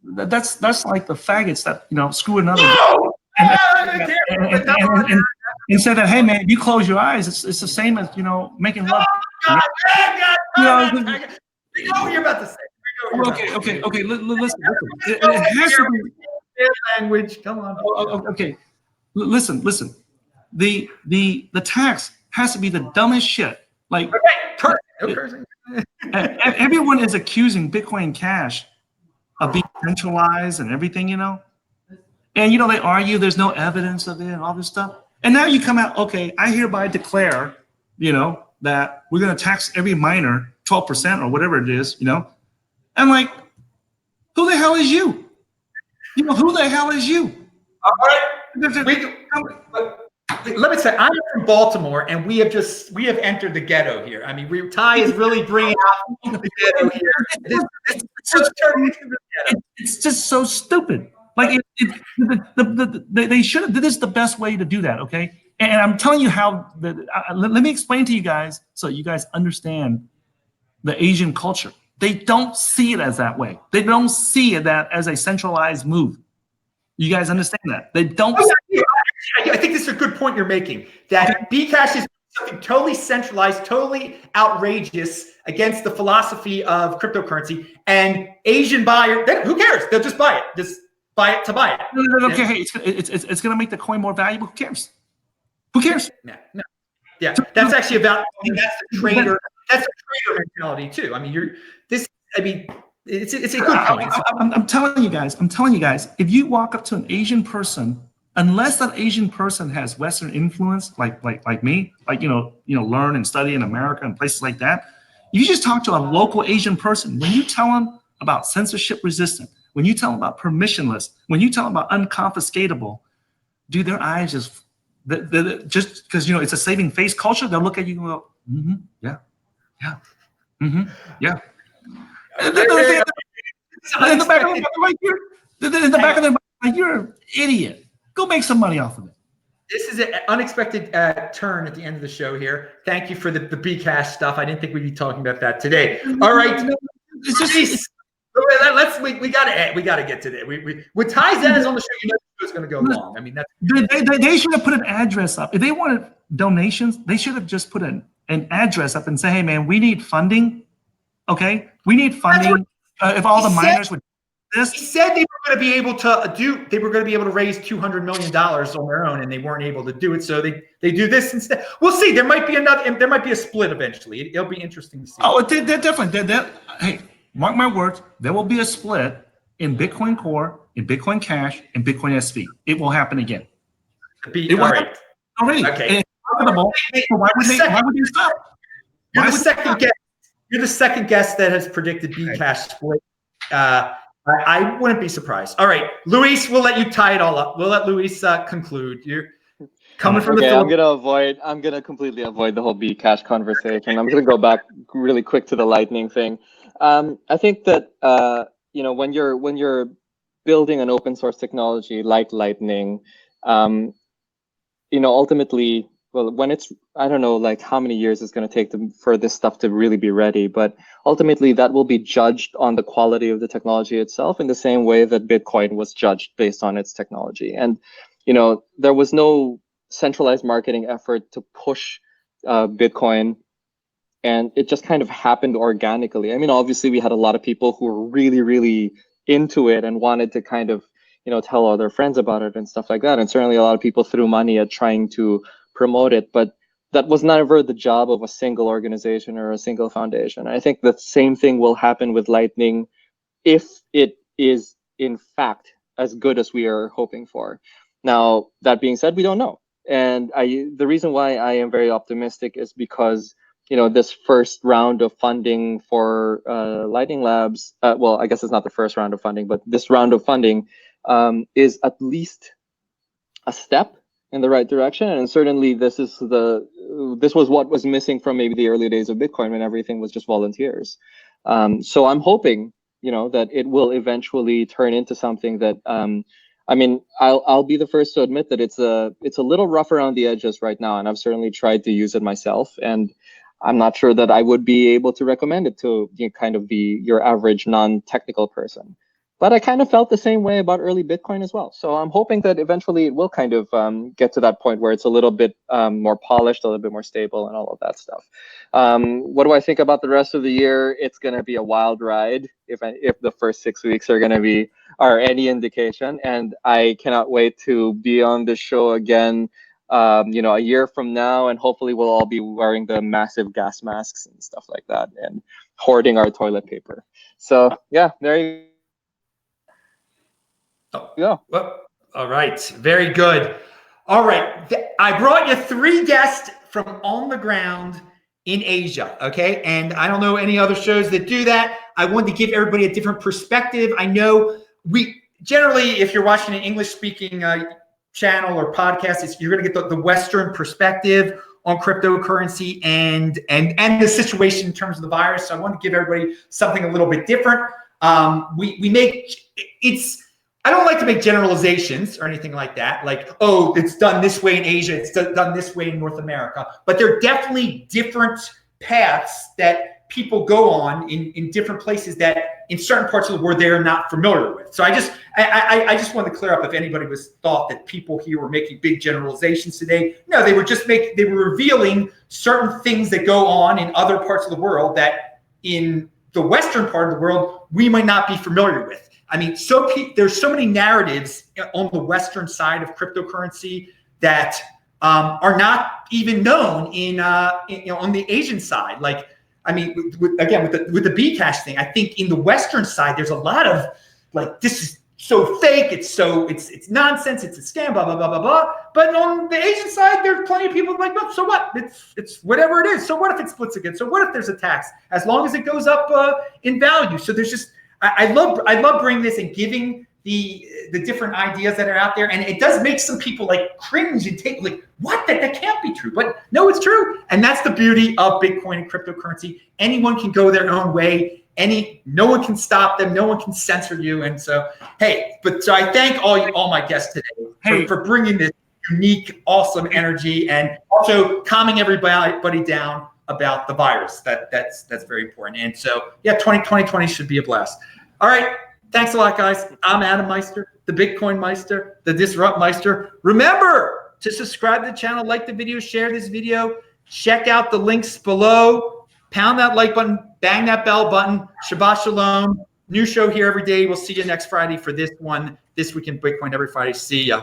that's like the faggots that screw another. No! And say that, hey man, if you close your eyes, it's the same as making love. God, we know what you're about to say. Okay. Listen. It has to be language. Come on. okay. Listen. The tax has to be the dumbest shit. Like, Okay, no cursing. everyone is accusing Bitcoin Cash of being centralized and everything, and they argue there's no evidence of it and all this stuff. And now you come out, okay, I hereby declare, that we're going to tax every miner 12% or whatever it is, I'm like, who the hell is you? Who the hell is you? All right. Let me say, I'm from Baltimore, and we have entered the ghetto here. I mean, Tai is really bringing out the ghetto here. It's just so stupid. Like, they should have. This is the best way to do that, okay? And I'm telling you how. Let me explain to you guys so you guys understand the Asian culture. They don't see it as that way. They don't see it as a centralized move. You guys understand that? They don't. I think this is a good point you're making. That Bcash is something totally centralized, totally outrageous against the philosophy of cryptocurrency. And Asian buyer, who cares? They'll just buy it. Just buy it to buy it. No. Okay, hey, it's going to make the coin more valuable. Who cares? Who cares? No. Yeah, that's actually about. That's the trader. That's a trader mentality too. I mean, it's a good point. I'm telling you guys. If you walk up to an Asian person, unless that Asian person has Western influence, like me, learn and study in America and places like that, you just talk to a local Asian person. When you tell them about censorship resistant, when you tell them about permissionless, when you tell them about unconfiscatable, dude, their eyes just because it's a saving face culture, they'll look at you and go, yeah. In the back of their mind, you're an idiot. Go make some money off of it. This is an unexpected turn at the end of the show here. Thank you for the Bcash stuff. I didn't think we'd be talking about that today. All right, it's just we gotta get to that. With Tai Zen is on the show, the show's going to go long. I mean, they should have put an address up. If they wanted donations, they should have just put an address up and say, hey man, we need funding. Okay, we need funding. If all the miners would do this. He said they were going to be able to raise $200 million on their own, and they weren't able to do it. So they do this instead. We'll see. There might be a split eventually. It'll be interesting to see. Oh, they're definitely. Hey, mark my words. There will be a split in Bitcoin Core, in Bitcoin Cash, and Bitcoin SV. It will happen again. All right. Already. Okay. So why would they stop? You're the second guest that has predicted Bcash split. I wouldn't be surprised. All right, Luis, we'll let you tie it all up. We'll let Luis conclude. You're coming from the I'm gonna completely avoid the whole Bcash conversation. I'm gonna go back really quick to the Lightning thing. I think that when you're building an open source technology like Lightning, ultimately, well, when it's, I don't know, like how many years it's going to take for this stuff to really be ready, but ultimately that will be judged on the quality of the technology itself in the same way that Bitcoin was judged based on its technology. And, there was no centralized marketing effort to push Bitcoin, and it just kind of happened organically. I mean, obviously we had a lot of people who were really, really into it and wanted to kind of, tell all their friends about it and stuff like that. And certainly a lot of people threw money at trying to promote it, but that was never the job of a single organization or a single foundation. I think the same thing will happen with Lightning if it is in fact as good as we are hoping for. Now, that being said, we don't know. And the reason why I am very optimistic is because, this first round of funding for Lightning Labs, well, I guess it's not the first round of funding, but this round of funding is at least a step in the right direction. And certainly this was what was missing from maybe the early days of Bitcoin when everything was just volunteers. So I'm hoping, that it will eventually turn into something that, I'll be the first to admit that it's a little rough around the edges right now. And I've certainly tried to use it myself. And I'm not sure that I would be able to recommend it to kind of your average non-technical person. But I kind of felt the same way about early Bitcoin as well. So I'm hoping that eventually it will kind of get to that point where it's a little bit more polished, a little bit more stable, and all of that stuff. What do I think about the rest of the year? It's going to be a wild ride if the first 6 weeks are any indication. And I cannot wait to be on the show again, a year from now, and hopefully we'll all be wearing the massive gas masks and stuff like that, and hoarding our toilet paper. So yeah, there you go. Well, all right. Very good. All right. I brought you 3 guests from on the ground in Asia. Okay. And I don't know any other shows that do that. I wanted to give everybody a different perspective. I know we generally, if you're watching an English speaking channel or podcast, you're going to get the Western perspective on cryptocurrency and the situation in terms of the virus. So I want to give everybody something a little bit different. I don't like to make generalizations or anything like that. Like, oh, it's done this way in Asia, it's done this way in North America. But there are definitely different paths that people go on in different places that in certain parts of the world they're not familiar with. So I just wanted to clear up if anybody thought that people here were making big generalizations today. No, they were revealing certain things that go on in other parts of the world that in the Western part of the world we might not be familiar with. I mean, there's so many narratives on the Western side of cryptocurrency that are not even known on the Asian side. Like, I mean, with the Bcash thing, I think in the Western side there's a lot of like, this is so fake, it's nonsense, it's a scam, blah blah blah blah blah. But on the Asian side, there's plenty of people like, no, so what? It's whatever it is. So what if it splits again? So what if there's a tax? As long as it goes up in value. So there's just I love bringing this and giving the different ideas that are out there, and it does make some people like cringe and take like, what? That can't be true. But no, it's true, and that's the beauty of Bitcoin and cryptocurrency. Anyone can go their own way. No one can stop them. No one can censor you. And so, so I thank all my guests today for bringing this unique, awesome energy and also calming everybody down about the virus. That's very important. And so, yeah, 2020 should be a blast. All right. Thanks a lot, guys. I'm Adam Meister, the Bitcoin Meister, the Disrupt Meister. Remember to subscribe to the channel, like the video, share this video, check out the links below, pound that like button, bang that bell button. Shabbat Shalom. New show here every day. We'll see you next Friday for this one, This Week in Bitcoin every Friday. See ya.